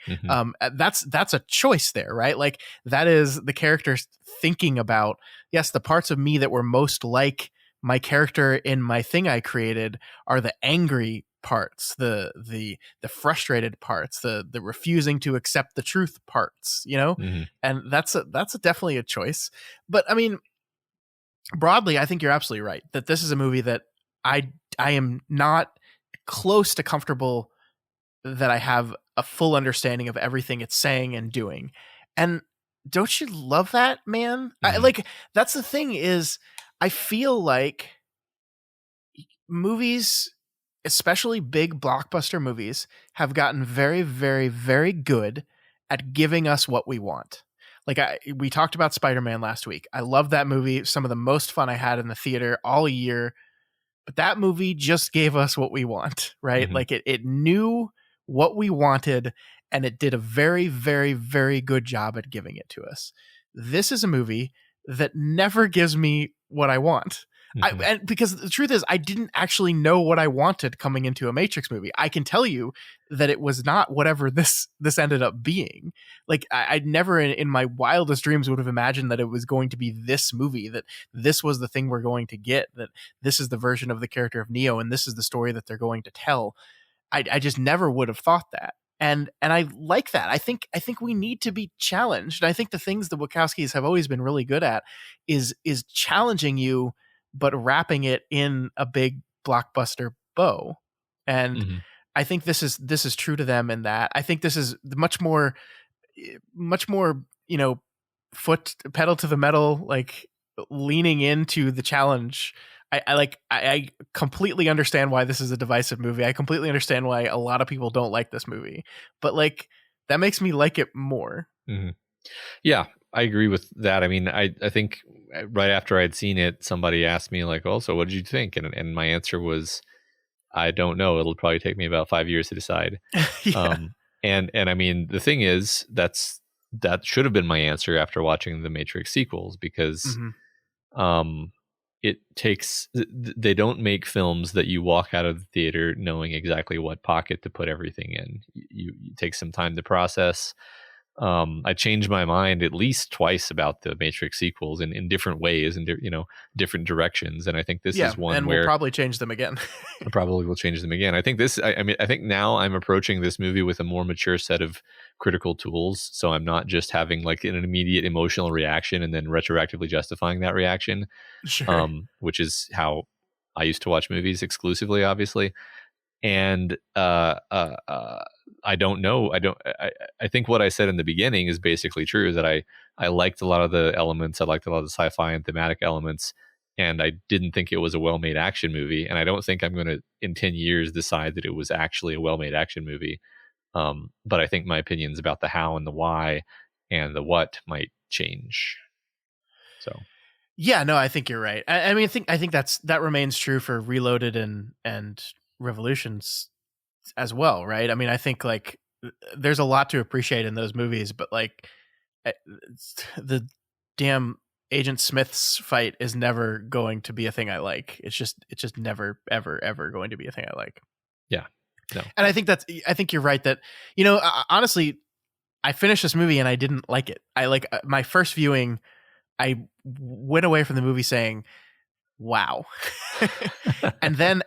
That's a choice there, right? Like that is the character thinking about, yes, the parts of me that were most like my character in my thing I created are the angry parts, the frustrated parts, the refusing to accept the truth parts, you know? Mm-hmm. And that's definitely a choice. But I mean, broadly, I think you're absolutely right that this is a movie that I am not close to comfortable that I have a full understanding of everything it's saying and doing. And don't you love that, man? Mm-hmm. That's the thing is, I feel like movies, especially big blockbuster movies, have gotten very, very, very good at giving us what we want. Like we talked about Spider-Man last week. I love that movie. Some of the most fun I had in the theater all year. But that movie just gave us what we want, right? Mm-hmm. Like it knew what we wanted, and it did a very, very, very good job at giving it to us. This is a movie that never gives me what I want. Mm-hmm. And because the truth is, I didn't actually know what I wanted coming into a Matrix movie. I can tell you that it was not whatever this ended up being. Like I'd never in my wildest dreams would have imagined that it was going to be this movie, that this was the thing we're going to get, that this is the version of the character of Neo, and this is the story that they're going to tell. I just never would have thought that. And I like that. I think we need to be challenged. And I think the things the Wachowskis have always been really good at is challenging you, but wrapping it in a big blockbuster bow. And Mm-hmm. I think this is true to them in that. I think this is much more, you know, foot pedal to the metal, like leaning into the challenge. I completely understand why this is a divisive movie. I completely understand why a lot of people don't like this movie, but like that makes me like it more. Mm-hmm. Yeah, I agree with that. I mean, I think right after I'd seen it, somebody asked me like, "Oh, so what did you think?" And my answer was, "I don't know. It'll probably take me about 5 years to decide." Yeah. And I mean, the thing is, that should have been my answer after watching the Matrix sequels, because Mm-hmm. it takes, they don't make films that you walk out of the theater knowing exactly what pocket to put everything in. You take some time to process. I changed my mind at least twice about the Matrix sequels in different ways and different directions. And I think this is one and where we'll probably change them again. I probably will change them again. I think I think now I'm approaching this movie with a more mature set of critical tools. So I'm not just having like an immediate emotional reaction and then retroactively justifying that reaction, Sure. which is how I used to watch movies exclusively, obviously. And I don't know. I think what I said in the beginning is basically true, that I liked a lot of the elements. I liked a lot of the sci-fi and thematic elements, and I didn't think it was a well-made action movie. And I don't think I'm going to, in 10 years, decide that it was actually a well-made action movie. But I think my opinions about the how and the why and the what might change. So Yeah, no, I think you're right. I mean, I think that remains true for Reloaded and Revolutions as well, right? I mean, I think like there's a lot to appreciate in those movies, but like the damn Agent Smith's fight is never going to be a thing I like. It's just never ever going to be a thing I like. yeah, no, And I think you're right that, you know, honestly, I finished this movie and I didn't like it. I like my first viewing, I went away from the movie saying, wow. and then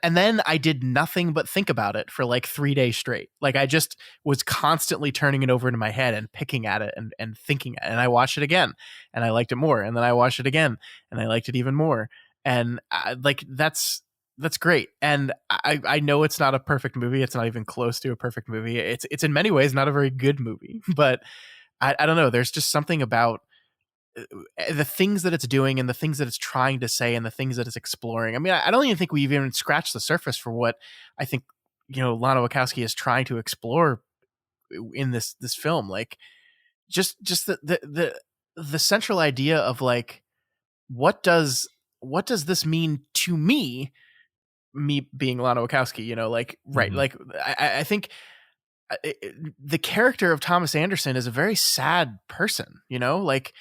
I did nothing but think about it for like 3 days straight. Like I just was constantly turning it over into my head and picking at it and thinking, and I watched it again and I liked it more. And then I watched it again and I liked it even more. And like, that's great. And I know it's not a perfect movie. It's not even close to a perfect movie. It's in many ways not a very good movie, but I don't know. There's just something about the things that it's doing and the things that it's trying to say and the things that it's exploring. I mean, I don't even think we've even scratched the surface for what I think, you know, Lana Wachowski is trying to explore in this film. Like just the central idea of like, what does this mean to me being Lana Wachowski, you know, like, right. Mhm. Like I think the character of Thomas Anderson is a very sad person, you know, like,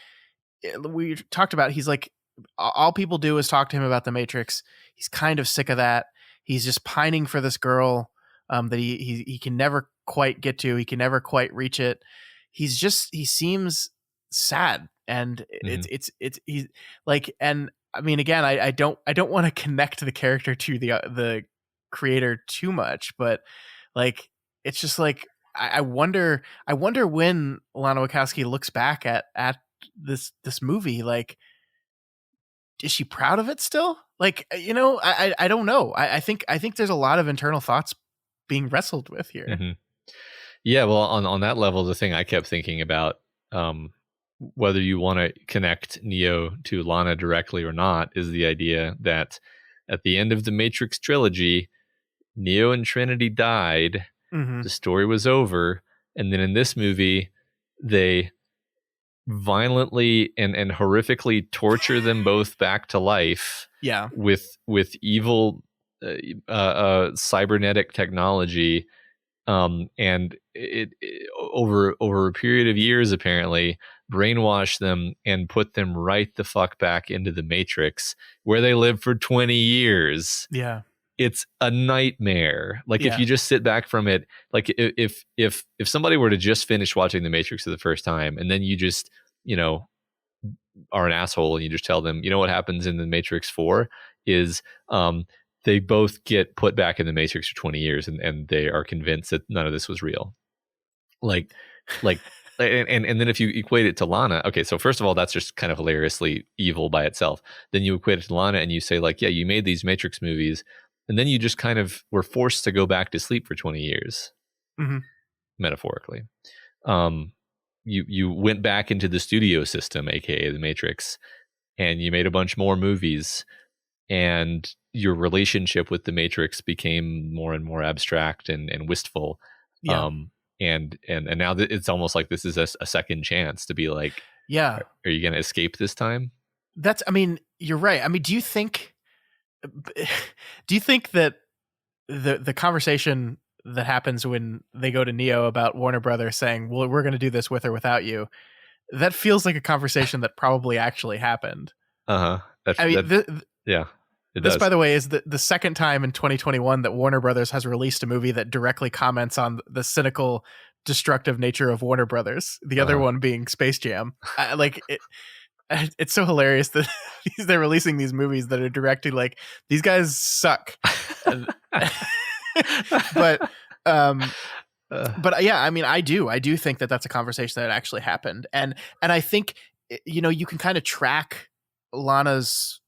we talked about, he's like, all people do is talk to him about the Matrix. He's kind of sick of that. He's just pining for this girl that he can never quite get to. He can never quite reach it. He seems sad, and Mhm. he's like, and I mean, again, I don't want to connect the character to the creator too much, but like it's just like I wonder when Lana Wachowski looks back at this movie, like, is she proud of it still? Like, I don't know. I think there's a lot of internal thoughts being wrestled with here. Mm-hmm. Yeah, well, on that level, the thing I kept thinking about, whether you want to connect Neo to Lana directly or not, is the idea that at the end of the Matrix trilogy, Neo and Trinity died, the story was over, and then in this movie, they violently and horrifically torture them both back to life. Yeah, with evil cybernetic technology, and it over a period of years apparently brainwash them and put them right the fuck back into the Matrix, where they lived for 20 years. Yeah, it's a nightmare. Like, Yeah. if you just sit back from it, like if somebody were to just finish watching The Matrix for the first time, and then you just, are an asshole and you just tell them, what happens in The Matrix 4 is they both get put back in the Matrix for 20 years, and they are convinced that none of this was real. Like, and then if you equate it to Lana, okay, so first of all, that's just kind of hilariously evil by itself. Then you equate it to Lana and you say, like, yeah, you made these Matrix movies, and then you just kind of were forced to go back to sleep for 20 years, metaphorically. You went back into the studio system, aka the Matrix, and you made a bunch more movies, and your relationship with the Matrix became more and more abstract and wistful. Yeah. And now that it's almost like this is a second chance to be like, yeah, are you going to escape this time? I mean, you're right. I mean, do you think that the conversation that happens when they go to Neo about Warner Brothers saying, well, we're going to do this with or without you, that feels like a conversation that probably actually happened. Yeah. This, by the way, is the second time in 2021 that Warner Brothers has released a movie that directly comments on the cynical, destructive nature of Warner Brothers. The other one being Space Jam. It's so hilarious that they're releasing these movies that are directly like, these guys suck. But yeah, I mean, I do think that that's a conversation that actually happened, and I think you can kind of track Lana's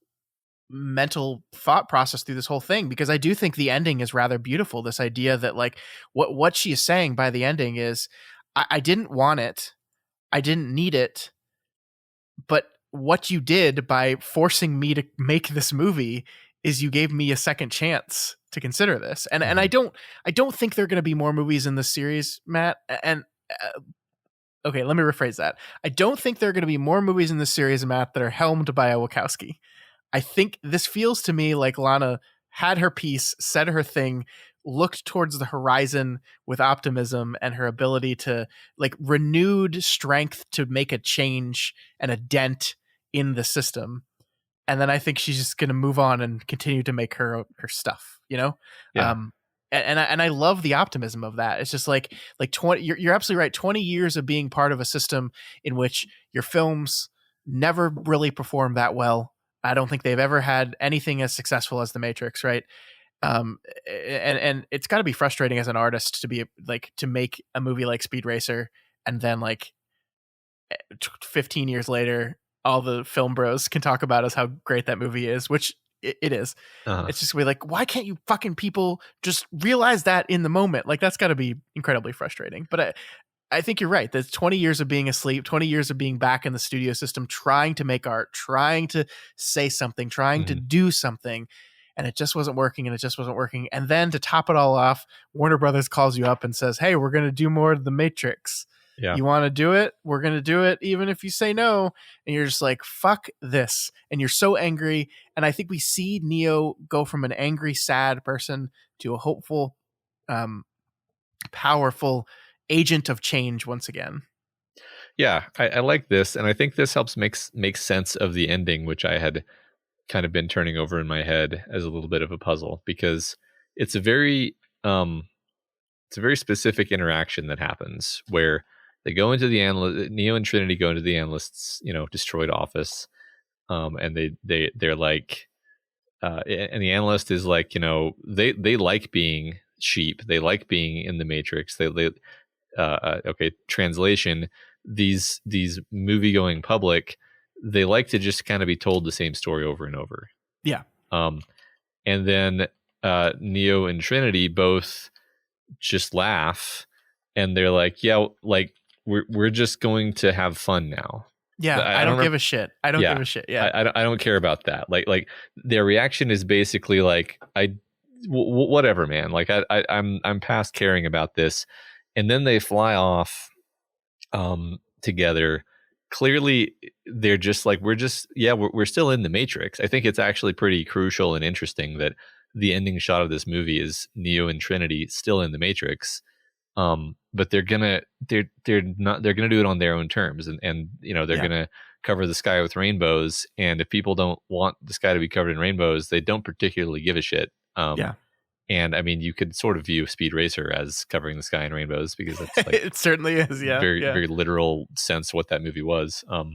mental thought process through this whole thing, because I do think the ending is rather beautiful. This idea that, like, what she is saying by the ending is, I didn't want it, I didn't need it, but what you did by forcing me to make this movie is you gave me a second chance to consider this. And I don't think there are going to be more movies in this series, Matt. And okay, let me rephrase that. I don't think there are going to be more movies in this series, Matt, that are helmed by a Wachowski. I think this feels to me like Lana had her piece, said her thing, looked towards the horizon with optimism and her ability to, like, renewed strength to make a change and a dent in the system. And then I think she's just going to move on and continue to make her stuff, Yeah. And I love the optimism of that. It's just like 20, you're absolutely right. 20 years of being part of a system in which your films never really perform that well. I don't think they've ever had anything as successful as The Matrix, right? And it's got to be frustrating as an artist to be like, to make a movie like Speed Racer, and then like 15 years later, all the film bros can talk about as how great that movie is, which it is. It's just, we're like, why can't you fucking people just realize that in the moment? Like, that's got to be incredibly frustrating. But I think you're right. There's 20 years of being asleep, 20 years of being back in the studio system, trying to make art, trying to say something, trying to do something. And it just wasn't working, and it just wasn't working. And then to top it all off, Warner Brothers calls you up and says, hey, we're going to do more of The Matrix. Yeah. You want to do it? We're going to do it, even if you say no. And you're just like, fuck this. And you're so angry. And I think we see Neo go from an angry, sad person to a hopeful, powerful agent of change once again. Yeah, I like this. And I think this helps make sense of the ending, which I had kind of been turning over in my head as a little bit of a puzzle, because it's a very specific interaction that happens where they go into the analyst, Neo and Trinity go into the analyst's, destroyed office. and they're like, and the analyst is like, they like being sheep, they like being in the Matrix. Okay, translation, these movie going public, they like to just kind of be told the same story over and over. Yeah. And then Neo and Trinity both just laugh, and they're like, yeah, like we're just going to have fun now. Yeah, I don't give a shit. I don't give a shit. Yeah, I don't care about that. Like their reaction is basically like, whatever, man. Like I'm past caring about this. And then they fly off together. Clearly, they're just like, we're still in the Matrix. I think it's actually pretty crucial and interesting that the ending shot of this movie is Neo and Trinity still in the Matrix. But they're gonna do it on their own terms, and they're gonna cover the sky with rainbows. And if people don't want the sky to be covered in rainbows, they don't particularly give a shit. And I mean, you could sort of view Speed Racer as covering the sky in rainbows, because it's like it certainly is. Yeah, very literal sense what that movie was. I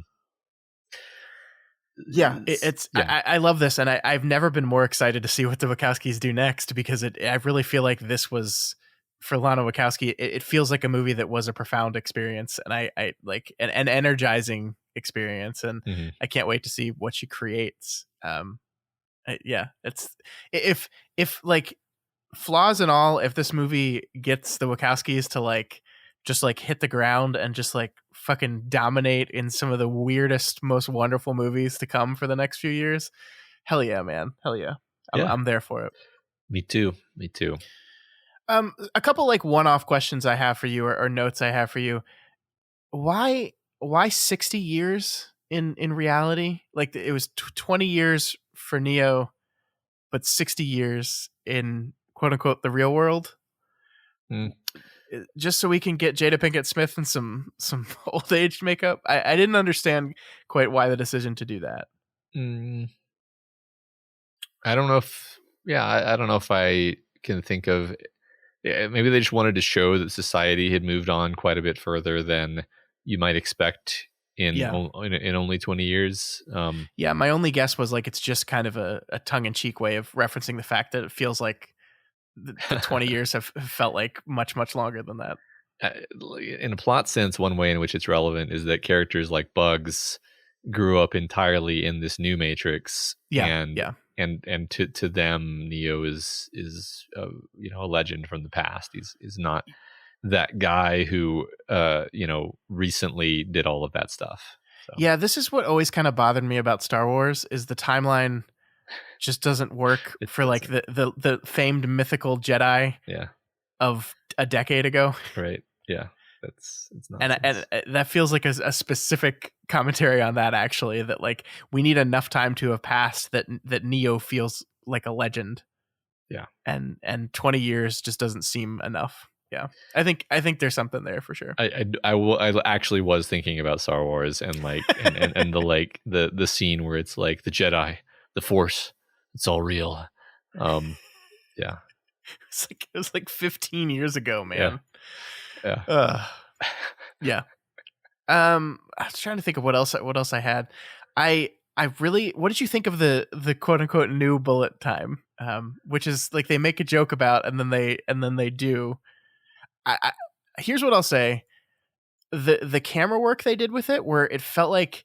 love this, and I've never been more excited to see what the Wachowskis do next, because I really feel like this was, for Lana Wachowski, it feels like a movie that was a profound experience, and I like an energizing experience, and I can't wait to see what she creates. It's if like, flaws and all, if this movie gets the Wachowskis to like just like hit the ground and just like fucking dominate in some of the weirdest, most wonderful movies to come for the next few years, hell yeah, man, hell yeah. I'm there for it. Me too. A couple like one-off questions I have for you, or notes I have for you. Why 60 years in reality? Like, it was 20 years for Neo, but 60 years in quote unquote the real world. Just so we can get Jada Pinkett Smith and some old age makeup. I didn't understand quite why the decision to do that. I don't know if I can think of. Maybe they just wanted to show that society had moved on quite a bit further than you might expect in only 20 years. My only guess was like, it's just kind of a tongue-in-cheek way of referencing the fact that it feels like the 20 years have felt like much, much longer than that. In a plot sense, one way in which it's relevant is that characters like Bugs grew up entirely in this new Matrix. And to them, Neo is a legend from the past. He's not that guy who recently did all of that stuff. So. Yeah, this is what always kind of bothered me about Star Wars, is the timeline just doesn't work for like the famed mythical Jedi of a decade ago. Right. Yeah. It's not. And that feels like a specific commentary on that, actually, that like we need enough time to have passed that Neo feels like a legend. Yeah. And 20 years just doesn't seem enough. Yeah. I think there's something there for sure. I actually was thinking about Star Wars and like and the like the scene where it's like the Jedi, the Force, it's all real. Yeah. It was like 15 years ago, man. Yeah. Yeah. I was trying to think of what else I had. I really, what did you think of the quote unquote new bullet time? Which is like, they make a joke about, and then they do. Here's what I'll say. The camera work they did with it, where it felt like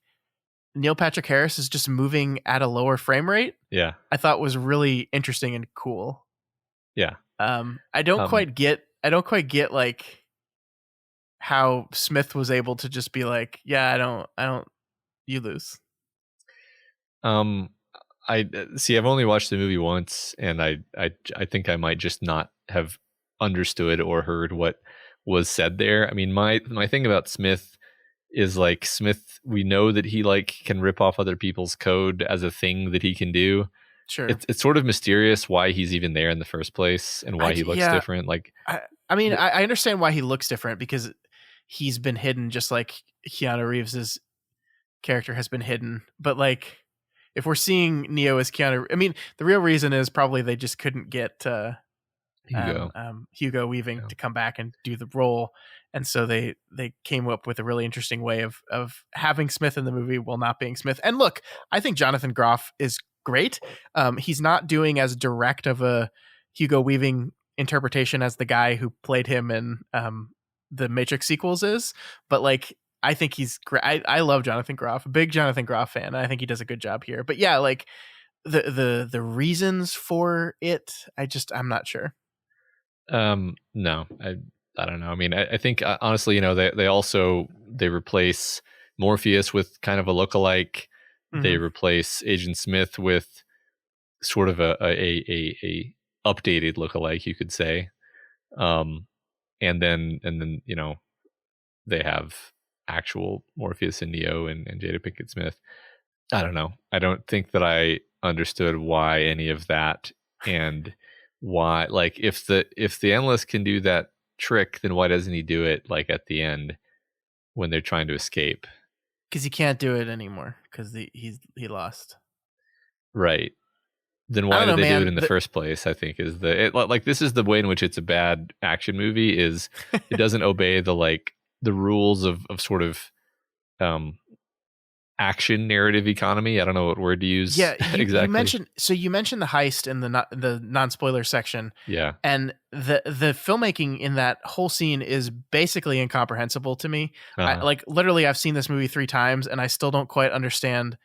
Neil Patrick Harris is just moving at a lower frame rate. Yeah. I thought was really interesting and cool. Yeah. I don't quite get like how Smith was able to just be like, yeah, I don't, you lose. I see. I've only watched the movie once, and I think I might just not have understood or heard what was said there. I mean, my thing about Smith is like, Smith, we know that he like can rip off other people's code as a thing that he can do. Sure. It's sort of mysterious why he's even there in the first place and why he looks different. Like, I mean, I understand why he looks different, because he's been hidden just like Keanu Reeves's character has been hidden. But like, if we're seeing Neo as Keanu, I mean, the real reason is probably they just couldn't get Hugo Weaving to come back and do the role. And so they came up with a really interesting way of having Smith in the movie while not being Smith. And look, I think Jonathan Groff is great. He's not doing as direct of a Hugo Weaving interpretation as the guy who played him in the Matrix sequels is, but like I think he's great. I love Jonathan Groff, a big Jonathan Groff fan. I think he does a good job here. But yeah, like the reasons for it, I'm not sure. No, I don't know. I mean, I think honestly, they replace Morpheus with kind of a lookalike. Mm-hmm. They replace Agent Smith with sort of a updated lookalike, you could say. And then they have actual Morpheus and Neo and Jada Pinkett Smith. I don't know. I don't think that I understood why any of that, and why, like, if the analyst can do that trick, then why doesn't he do it like at the end when they're trying to escape? Because he can't do it anymore because he lost. Right. Then why did they do it in the first place? I think is this is the way in which it's a bad action movie. Is it doesn't obey the rules of sort of action narrative economy. I don't know what word to use. Yeah, exactly. You mentioned the heist in the non-spoiler section. Yeah, and the filmmaking in that whole scene is basically incomprehensible to me. Literally, I've seen this movie 3 times and I still don't quite understand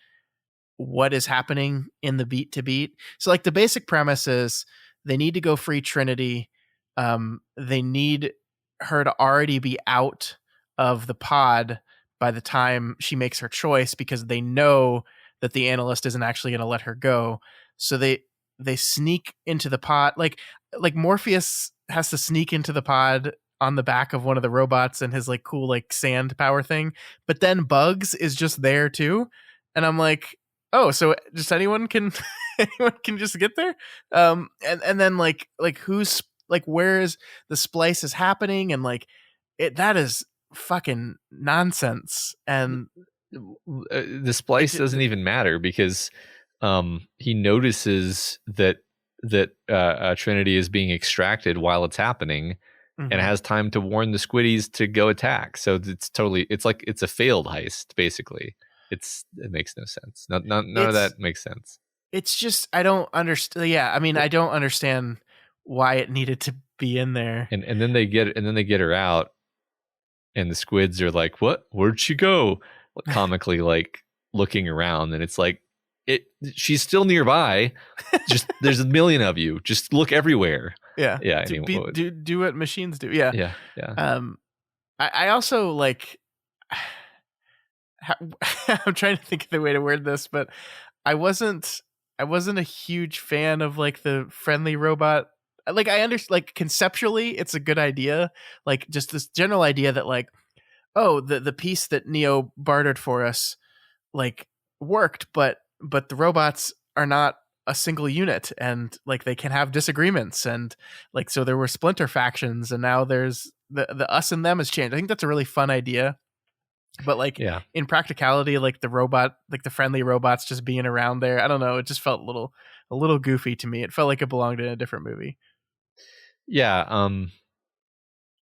what is happening in the beat to beat. So like the basic premise is they need to go free Trinity. They need her to already be out of the pod by the time she makes her choice, because they know that the analyst isn't actually going to let her go. So they sneak into the pod. Like Morpheus has to sneak into the pod on the back of one of the robots and his like cool like sand power thing. But then Bugs is just there too. And I'm like, oh, so just anyone can just get there. And then like who's like, where is the splice is happening? And like that is fucking nonsense. And the splice doesn't even matter because he notices that Trinity is being extracted while it's happening, mm-hmm. and has time to warn the Squiddies to go attack. So it's like it's a failed heist basically. It makes no sense. None of that makes sense. It's just I don't understand. Yeah, I mean I don't understand why it needed to be in there. And then they get her out. And the squids are like, "What? Where'd she go?" Comically, like looking around, and it's like, she's still nearby. Just there's a million of you. Just look everywhere. Yeah, yeah. Do what machines do. Yeah, yeah. I also like. I'm trying to think of the way to word this, but I wasn't a huge fan of like the friendly robot. Like I understand, like conceptually, it's a good idea. Like just this general idea that like, oh, the piece that Neo bartered for us, like worked, but the robots are not a single unit, and like they can have disagreements, and like so there were splinter factions, and now there's the us and them has changed. I think that's a really fun idea, but like in practicality, like the friendly robots just being around there, I don't know, it just felt a little goofy to me. It felt like it belonged in a different movie. Yeah,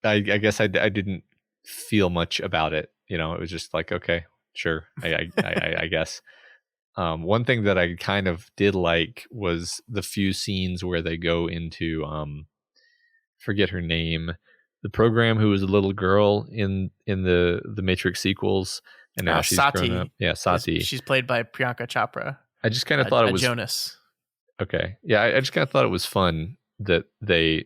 I guess I didn't feel much about it. You know, it was just like, okay, sure, I guess. One thing that I kind of did like was the few scenes where they go into forget her name, the program who was a little girl in the Matrix sequels, and now she's Sati. grown up. Yeah, Sati. She's played by Priyanka Chopra. I just kind of thought it was Jonas. Okay, yeah, I just kind of thought it was fun that they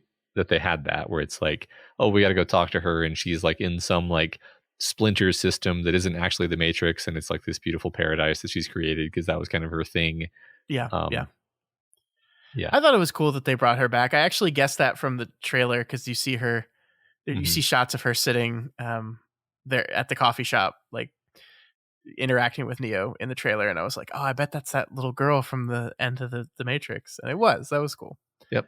had that, where it's like, oh, we got to go talk to her, and she's like in some like splinter system that isn't actually the Matrix, and it's like this beautiful paradise that she's created because that was kind of her thing. Yeah. I thought it was cool that they brought her back. I actually guessed that from the trailer because you see her, you see shots of her sitting there at the coffee shop, like interacting with Neo in the trailer, and I was like, oh, I bet that's that little girl from the end of the Matrix, and that was cool. Yep.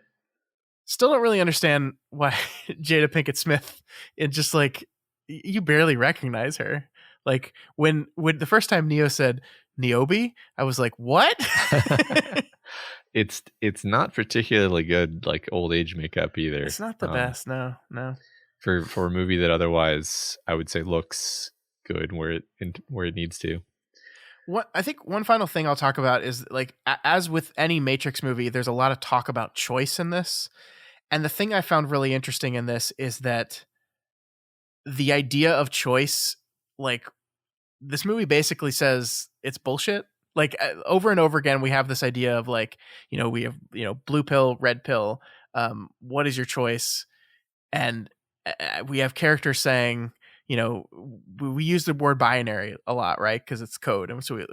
Still don't really understand why Jada Pinkett Smith, it just like you barely recognize her. Like when the first time Neo said Niobe, I was like, what? it's not particularly good, like old age makeup either. It's not the best. No. For a movie that otherwise I would say looks good where it needs to. What I think one final thing I'll talk about is like as with any Matrix movie, there's a lot of talk about choice in this. And the thing I found really interesting in this is that the idea of choice, like this movie basically says it's bullshit. Like over and over again, we have this idea of like, we have, blue pill, red pill. What is your choice? And we have characters saying, we use the word binary a lot, right? Because it's code. And so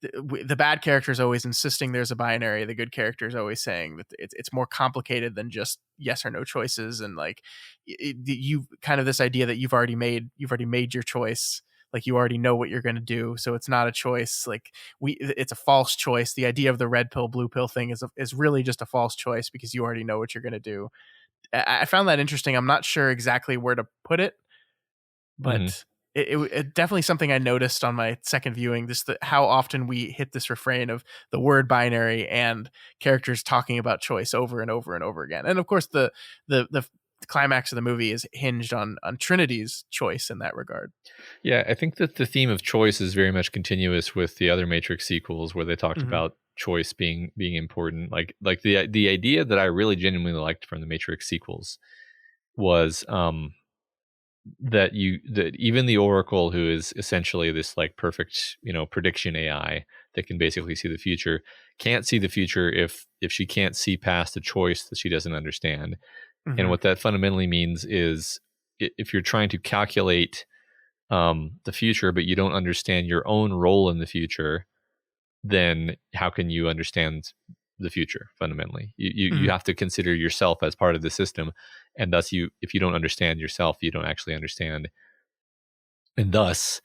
the bad character is always insisting there's a binary. The good character is always saying that it's more complicated than just yes or no choices. And like you kind of this idea that you've already made your choice. Like you already know what you're going to do. So it's not a choice. Like it's a false choice. The idea of the red pill, blue pill thing is really just a false choice because you already know what you're going to do. I found that interesting. I'm not sure exactly where to put it, but it definitely something I noticed on my second viewing, just how often we hit this refrain of the word binary and characters talking about choice over and over and over again. And of course the climax of the movie is hinged on Trinity's choice in that regard. Yeah, I think that the theme of choice is very much continuous with the other Matrix sequels where they talked about choice being important. Like the idea that I really genuinely liked from the Matrix sequels was that even the Oracle, who is essentially this like perfect, prediction AI that can basically see the future, can't see the future if she can't see past a choice that she doesn't understand. And what that fundamentally means is if you're trying to calculate the future, but you don't understand your own role in the future, then how can you understand the future? Fundamentally, you have to consider yourself as part of the system, and thus if you don't understand yourself, you don't actually understand. And thus,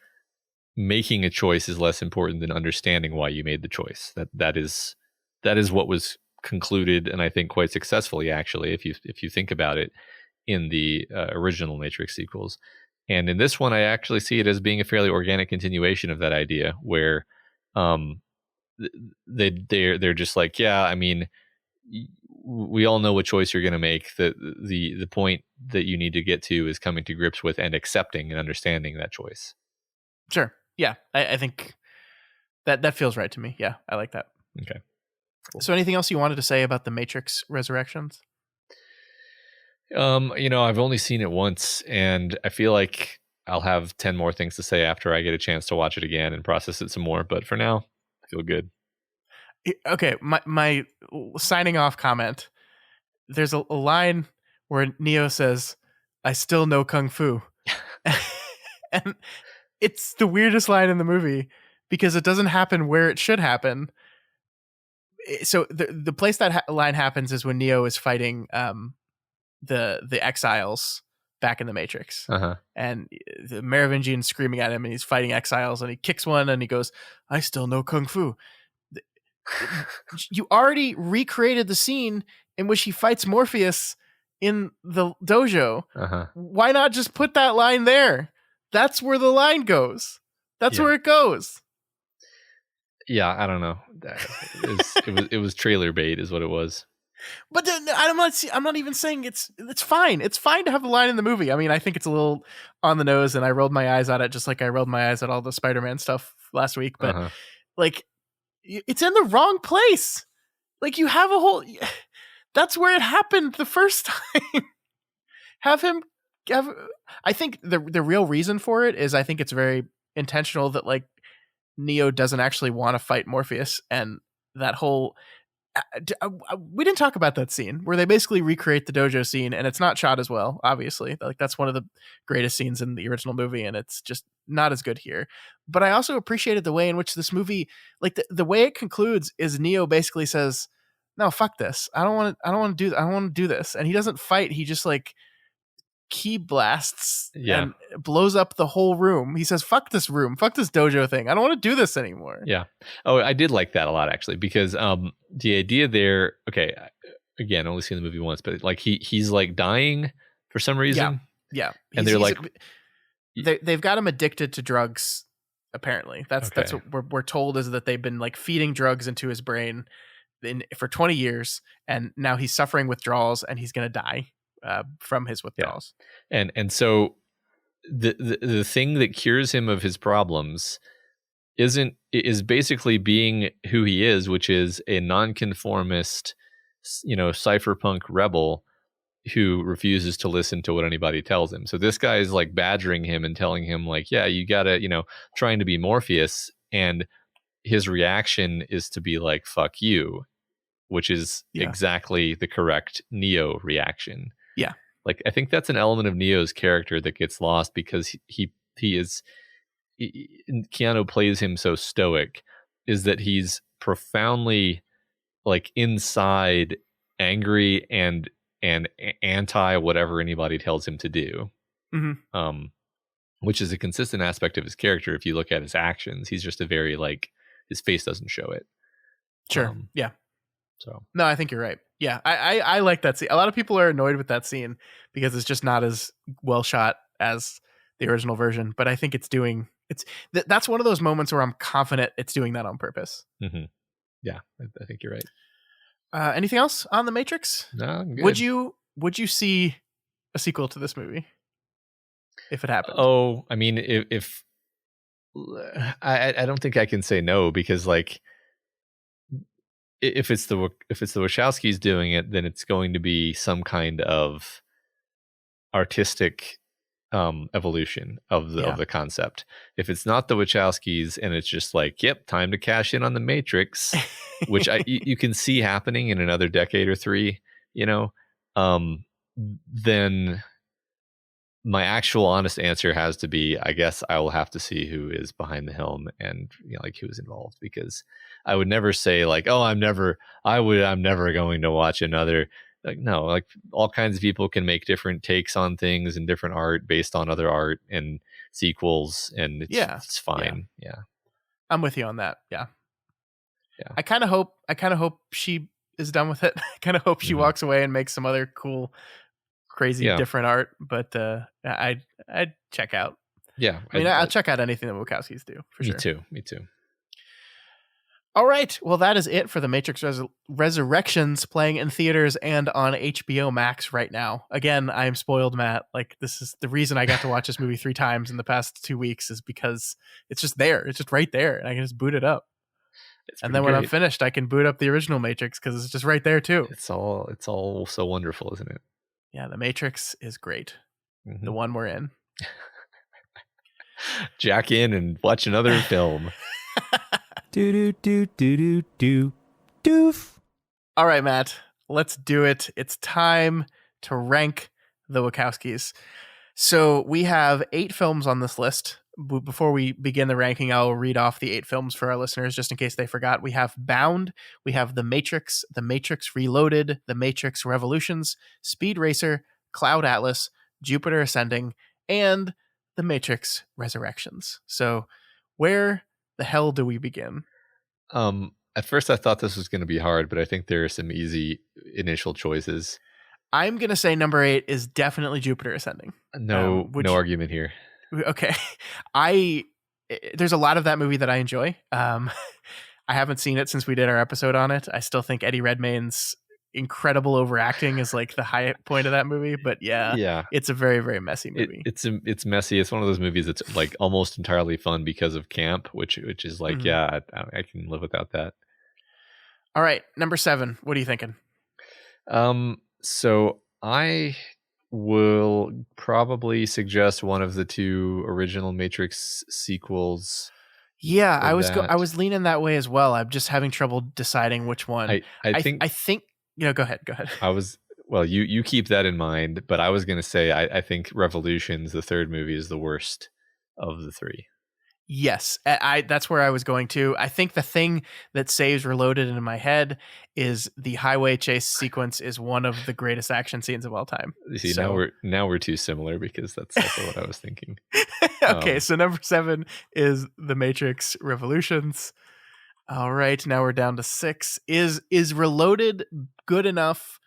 making a choice is less important than understanding why you made the choice. That is what was concluded, and I think quite successfully, actually, if you think about it, in the original Matrix sequels. And in this one, I actually see it as being a fairly organic continuation of that idea, where they're just like, yeah, I mean, we all know what choice you're going to make. The point that you need to get to is coming to grips with and accepting and understanding that choice. Sure. Yeah, I think that feels right to me. Yeah, I like that. Okay. Cool. So anything else you wanted to say about the Matrix Resurrections? I've only seen it once, and I feel like I'll have 10 more things to say after I get a chance to watch it again and process it some more. But for now, I feel good. Okay, my signing off comment. There's a line where Neo says, "I still know Kung Fu," and it's the weirdest line in the movie because it doesn't happen where it should happen. So the place that line happens is when Neo is fighting the exiles back in the Matrix, and the Merovingian's screaming at him, and he's fighting exiles, and he kicks one, and he goes, "I still know Kung Fu." You already recreated the scene in which he fights Morpheus in the dojo. Why not just put that line there? That's where the line goes. That's where it goes. Yeah, I don't know. It was trailer bait, is what it was. But I'm not even saying it's fine. It's fine to have the line in the movie. I mean, I think it's a little on the nose, and I rolled my eyes at it just like I rolled my eyes at all the Spider-Man stuff last week. But like, it's in the wrong place. Like, you have a whole. That's where it happened the first time. I think the real reason for it is I think it's very intentional that like Neo doesn't actually want to fight Morpheus, and that whole. We didn't talk about that scene where they basically recreate the dojo scene, and it's not shot as well, obviously. Like, that's one of the greatest scenes in the original movie, and it's just not as good here. But I also appreciated the way in which this movie, like the way it concludes is Neo basically says, "No, fuck this. I don't want to do this." And he doesn't fight. He just like key blasts and blows up the whole room. He says, "Fuck this room. Fuck this dojo thing. I don't want to do this anymore." Yeah. Oh, I did like that a lot, actually, because the idea there, okay, again, I've only seen the movie once, but like he's like dying for some reason. Yeah. And they're like, they've got him addicted to drugs. Apparently that's what we're told, is that they've been like feeding drugs into his brain, for 20 years, and now he's suffering withdrawals, and he's going to die from his withdrawals. And so the thing that cures him of his problems is basically being who he is, which is a nonconformist, cypherpunk rebel who refuses to listen to what anybody tells him. So this guy is like badgering him and telling him like, yeah, you gotta, trying to be Morpheus, and his reaction is to be like, fuck you, which is exactly the correct Neo reaction. Yeah. Like, I think that's an element of Neo's character that gets lost because Keanu plays him so stoic, is that he's profoundly like inside angry and anti whatever anybody tells him to do. Mm-hmm. Which is a consistent aspect of his character. If you look at his actions, he's just a very like, his face doesn't show it. Sure. Yeah. So no, I think you're right. Yeah. I like that scene. A lot of people are annoyed with that scene because it's just not as well shot as the original version, but I think that's one of those moments where I'm confident it's doing that on purpose. Mm-hmm. Yeah, I think you're right. Anything else on The Matrix? No, I'm good. Would you see a sequel to this movie if it happened? Oh, I mean, if I don't think I can say no, because like if it's the Wachowskis doing it, then it's going to be some kind of artistic evolution of the concept. If it's not the Wachowskis and it's just like, yep, time to cash in on the Matrix, which you can see happening in another decade or three, then my actual honest answer has to be, I guess I will have to see who is behind the helm and like who is involved, because I would never say like, oh, I'm never going to watch another. Like, no, like all kinds of people can make different takes on things and different art based on other art and sequels, and it's fine. Yeah. I'm with you on that. Yeah. I kind of hope she is done with it. I kind of hope she walks away and makes some other cool, crazy, different art. But I'd check out. Yeah. I mean, I'll check out anything that Wachowskis do for sure. Me too. All right. Well, that is it for The Matrix Resurrections, playing in theaters and on HBO Max right now. Again, I'm spoiled, Matt. Like, this is the reason I got to watch this movie 3 times in the past 2 weeks, is because it's just there. It's just right there, and I can just boot it up. And then when I'm finished, I can boot up the original Matrix because it's just right there too. It's all so wonderful, isn't it? Yeah, The Matrix is great. Mm-hmm. The one we're in. Jack in and watch another film. Doof. All right, Matt, let's do it. It's time to rank the Wachowskis. So we have 8 films on this list. Before we begin the ranking, I'll read off the 8 films for our listeners, just in case they forgot. We have Bound, we have The Matrix Reloaded, The Matrix Revolutions, Speed Racer, Cloud Atlas, Jupiter Ascending, and The Matrix Resurrections. So where the hell do we begin? At first I thought this was going to be hard, but I think there are some easy initial choices. I'm going to say number 8 is definitely Jupiter Ascending. No argument here. Okay. There's a lot of that movie that I enjoy. I haven't seen it since we did our episode on it. I still think Eddie Redmayne's incredible overacting is like the high point of that movie, but it's a very, very messy movie. It's messy. It's one of those movies that's like almost entirely fun because of camp, which is like, I can live without that. All right, number 7. What are you thinking? So I will probably suggest one of the 2 original Matrix sequels. Yeah, I was leaning that way as well. I'm just having trouble deciding which one. I think go ahead. You keep that in mind, but I was going to say I think Revolutions, the 3rd movie, is the worst of the 3. Yes, that's where I was going to. I think the thing that saves Reloaded in my head is the highway chase sequence is one of the greatest action scenes of all time. You see, now we're too similar, because that's also what I was thinking. Okay, so number 7 is The Matrix Revolutions. All right, now we're down to 6. Is Reloaded good enough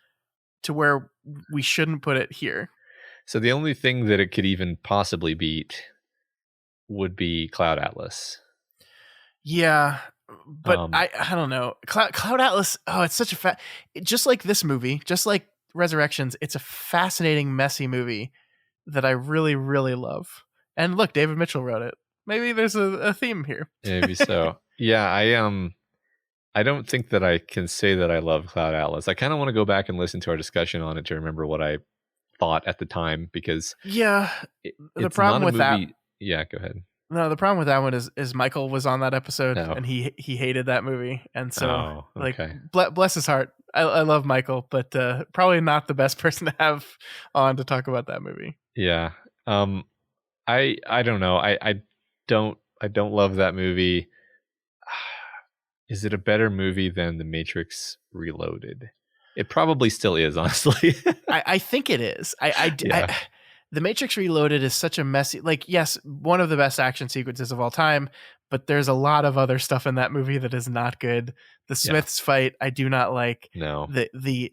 to where we shouldn't put it here? So the only thing that it could even possibly beat would be Cloud Atlas. Yeah, But I don't know. Cloud Atlas. Oh, it's such a just like this movie, just like Resurrections. It's a fascinating, messy movie that I really, really love. And look, David Mitchell wrote it. Maybe there's a theme here. Maybe so. Yeah, I don't think that I can say that I love Cloud Atlas. I kind of want to go back and listen to our discussion on it to remember what I thought at the time, because the problem with that. Yeah, go ahead. No, the problem with that one is Michael was on that episode and he hated that movie, and so bless his heart. I love Michael, but probably not the best person to have on to talk about that movie. Yeah, I don't know. I don't love that movie. Is it a better movie than The Matrix Reloaded? It probably still is, honestly. I think it is. The Matrix Reloaded is such a messy, yes, one of the best action sequences of all time, but there's a lot of other stuff in that movie that is not good. The Smiths fight, I do not like. No. The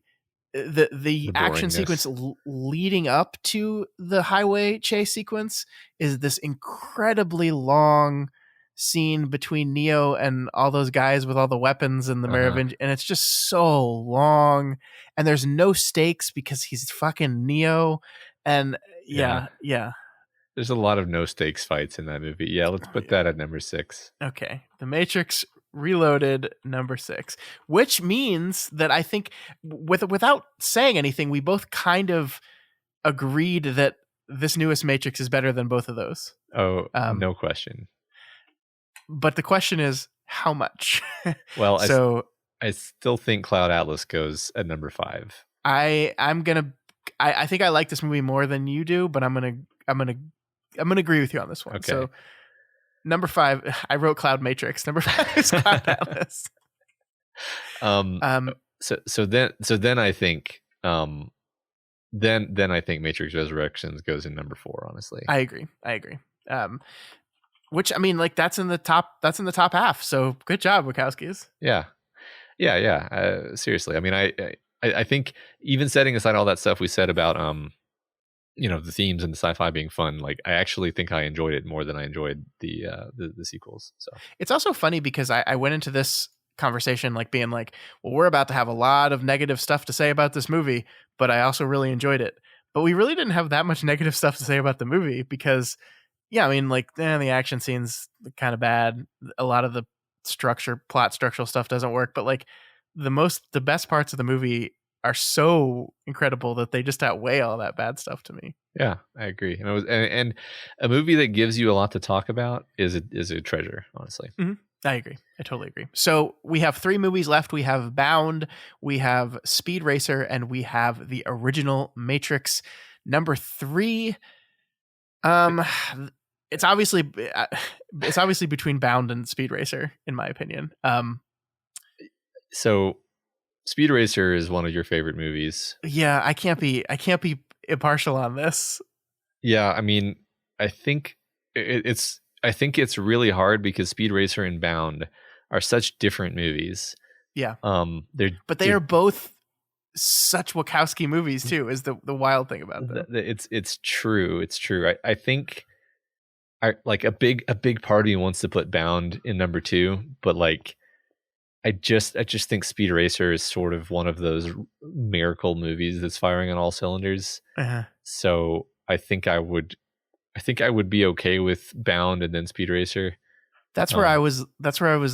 action sequence leading up to the highway chase sequence is this incredibly long scene between Neo and all those guys with all the weapons and the Merovingian, and it's just so long, and there's no stakes because he's fucking Neo. And yeah. There's a lot of no stakes fights in that movie. Yeah, let's put that at number 6. Okay. The Matrix Reloaded, number 6, which means that I think without saying anything, we both kind of agreed that this newest Matrix is better than both of those. Oh, no question. But the question is, how much? Well, I still think Cloud Atlas goes at number 5. I think I like this movie more than you do, but I'm gonna agree with you on this one. Okay. So number 5, I wrote Cloud Matrix. Number 5 is Cloud Atlas. So then I think then I think Matrix Resurrections goes in number 4. Honestly, I agree. Which, I mean, that's in the top half. So good job, Wachowskis. Yeah. Seriously, I mean, I think even setting aside all that stuff we said about the themes and the sci-fi being fun, I actually think I enjoyed it more than I enjoyed the sequels. So it's also funny because I went into this conversation being well, we're about to have a lot of negative stuff to say about this movie, but I also really enjoyed it. But we really didn't have that much negative stuff to say about the movie because, yeah, I mean, the action scenes kind of bad. A lot of the plot structural stuff doesn't work, but the best parts of the movie are so incredible that they just outweigh all that bad stuff to me. Yeah, I agree. And a movie that gives you a lot to talk about is a treasure, honestly. Mm-hmm. I agree. I totally agree. So we have 3 movies left. We have Bound, we have Speed Racer, and we have the original Matrix. Number 3, it's obviously between Bound and Speed Racer, in my opinion. So Speed Racer is one of your favorite movies. Yeah, I can't be impartial on this. Yeah, I mean, I think it's really hard because Speed Racer and Bound are such different movies. Yeah. They are both such Wachowski movies too, is the wild thing about them. It's true. It's true. I think a big part of me wants to put Bound in number 2, but I just think Speed Racer is sort of one of those miracle movies that's firing on all cylinders. Uh-huh. So I think I would be okay with Bound and then Speed Racer. That's where I was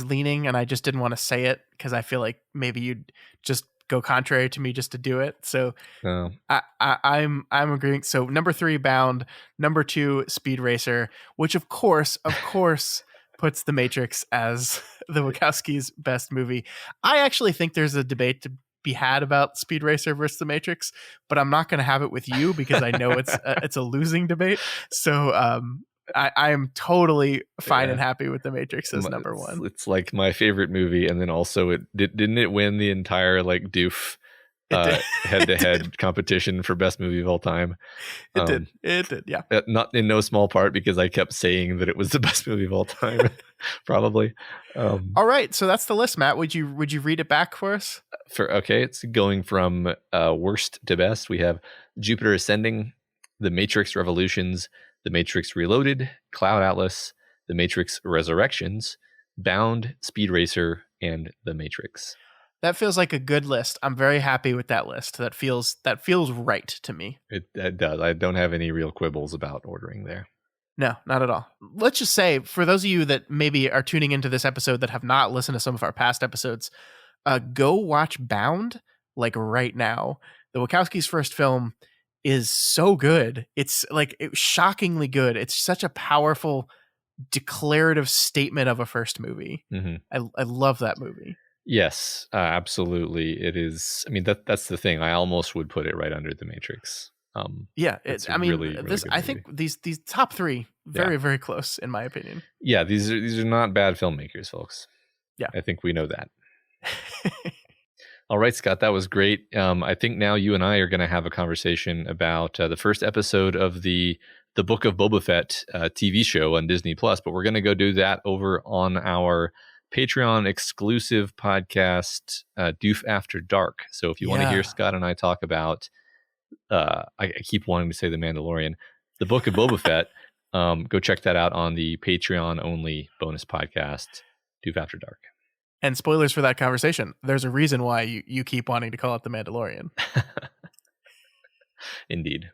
leaning, and I just didn't want to say it because I feel like maybe you'd just go contrary to me just to do it. So I'm agreeing. So number 3, Bound. Number 2, Speed Racer, which of course puts The Matrix as the Wachowskis' best movie. I actually think there's a debate to be had about Speed Racer versus The Matrix, but I'm not going to have it with you because I know it's a losing debate. So I am totally fine and happy with The Matrix as number 1. It's my favorid movie, and then also didn't it win the entire Doof head-to-head competition for best movie of all time? It did, yeah. Not in no small part because I kept saying that it was the best movie of all time. Probably. All right, so that's the list, Matt. Would you read it back for us? It's going from worst to best. We have Jupiter Ascending, The Matrix Revolutions, The Matrix Reloaded, Cloud Atlas, The Matrix Resurrections, Bound, Speed Racer, and The Matrix. That feels like a good list. I'm very happy with that list. That feels right to me. It does. I don't have any real quibbles about ordering there. No, not at all. Let's just say, for those of you that maybe are tuning into this episode that have not listened to some of our past episodes, go watch Bound, like right now. The Wachowskis' first film is so good. It's like shockingly good. It's such a powerful declarative statement of a first movie. Mm-hmm. I love that movie. Yes, absolutely. It is. I mean, that's the thing. I almost would put it right under The Matrix. Yeah, really this. I think these top three very close in my opinion. Yeah, these are not bad filmmakers, folks. Yeah, I think we know that. All right, Scott, that was great. I think now you and I are going to have a conversation about the first episode of the Book of Boba Fett TV show on Disney Plus, but we're going to go do that over on our Patreon exclusive podcast, Doof After Dark. So if you want to hear Scott and I talk about, I keep wanting to say The Mandalorian, the Book of Boba Fett, go check that out on the Patreon only bonus podcast, Doof After Dark. And spoilers for that conversation. There's a reason why you keep wanting to call it The Mandalorian. Indeed.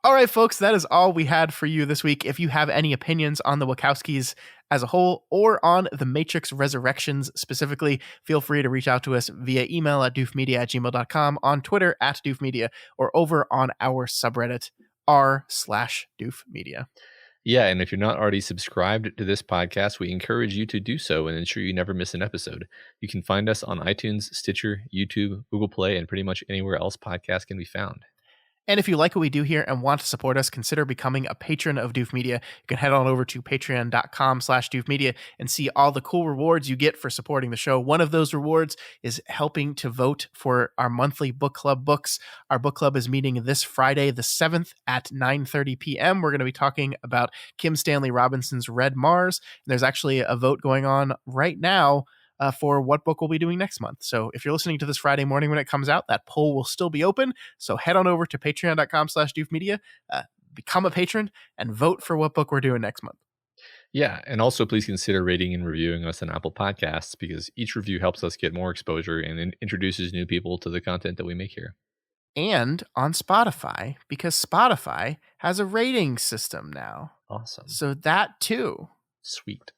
All right, folks, that is all we had for you this week. If you have any opinions on the Wachowskis as a whole or on The Matrix Resurrections specifically, feel free to reach out to us via email at doofmedia@gmail.com, on Twitter @doofmedia, or over on our subreddit r/doofmedia. Yeah, and if you're not already subscribed to this podcast, we encourage you to do so and ensure you never miss an episode. You can find us on iTunes, Stitcher, YouTube, Google Play, and pretty much anywhere else podcasts can be found. And if you like what we do here and want to support us, consider becoming a patron of Doof Media. You can head on over to patreon.com/doofmedia and see all the cool rewards you get for supporting the show. One of those rewards is helping to vote for our monthly book club books. Our book club is meeting this Friday, the 7th at 9:30 p.m. We're going to be talking about Kim Stanley Robinson's Red Mars. And there's actually a vote going on right now for what book we'll be doing next month. So if you're listening to this Friday morning when it comes out, that poll will still be open. So head on over to patreon.com/doofmedia, become a patron, and vote for what book we're doing next month. Yeah, and also please consider rating and reviewing us on Apple Podcasts, because each review helps us get more exposure and introduces new people to the content that we make here. And on Spotify, because Spotify has a rating system now. Awesome. So that too. Sweet.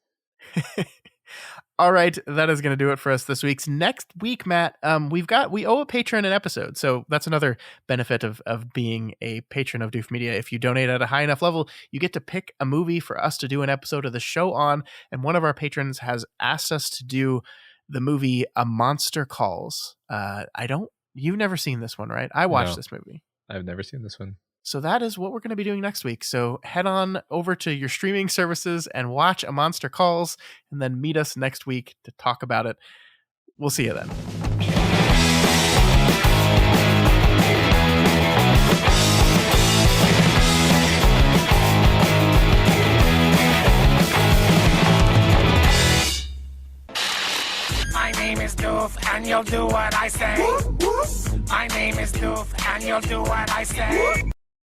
All right, that is going to do it for us this week. Next week, Matt, we owe a patron an episode. So that's another benefit of being a patron of Doof Media. If you donate at a high enough level, you get to pick a movie for us to do an episode of the show on. And one of our patrons has asked us to do the movie A Monster Calls. You've never seen this one, right? I watched this movie. I've never seen this one. So that is what we're going to be doing next week. So head on over to your streaming services and watch A Monster Calls, and then meet us next week to talk about it. We'll see you then. My name is Doof, and you'll do what I say. My name is Doof, and you'll do what I say.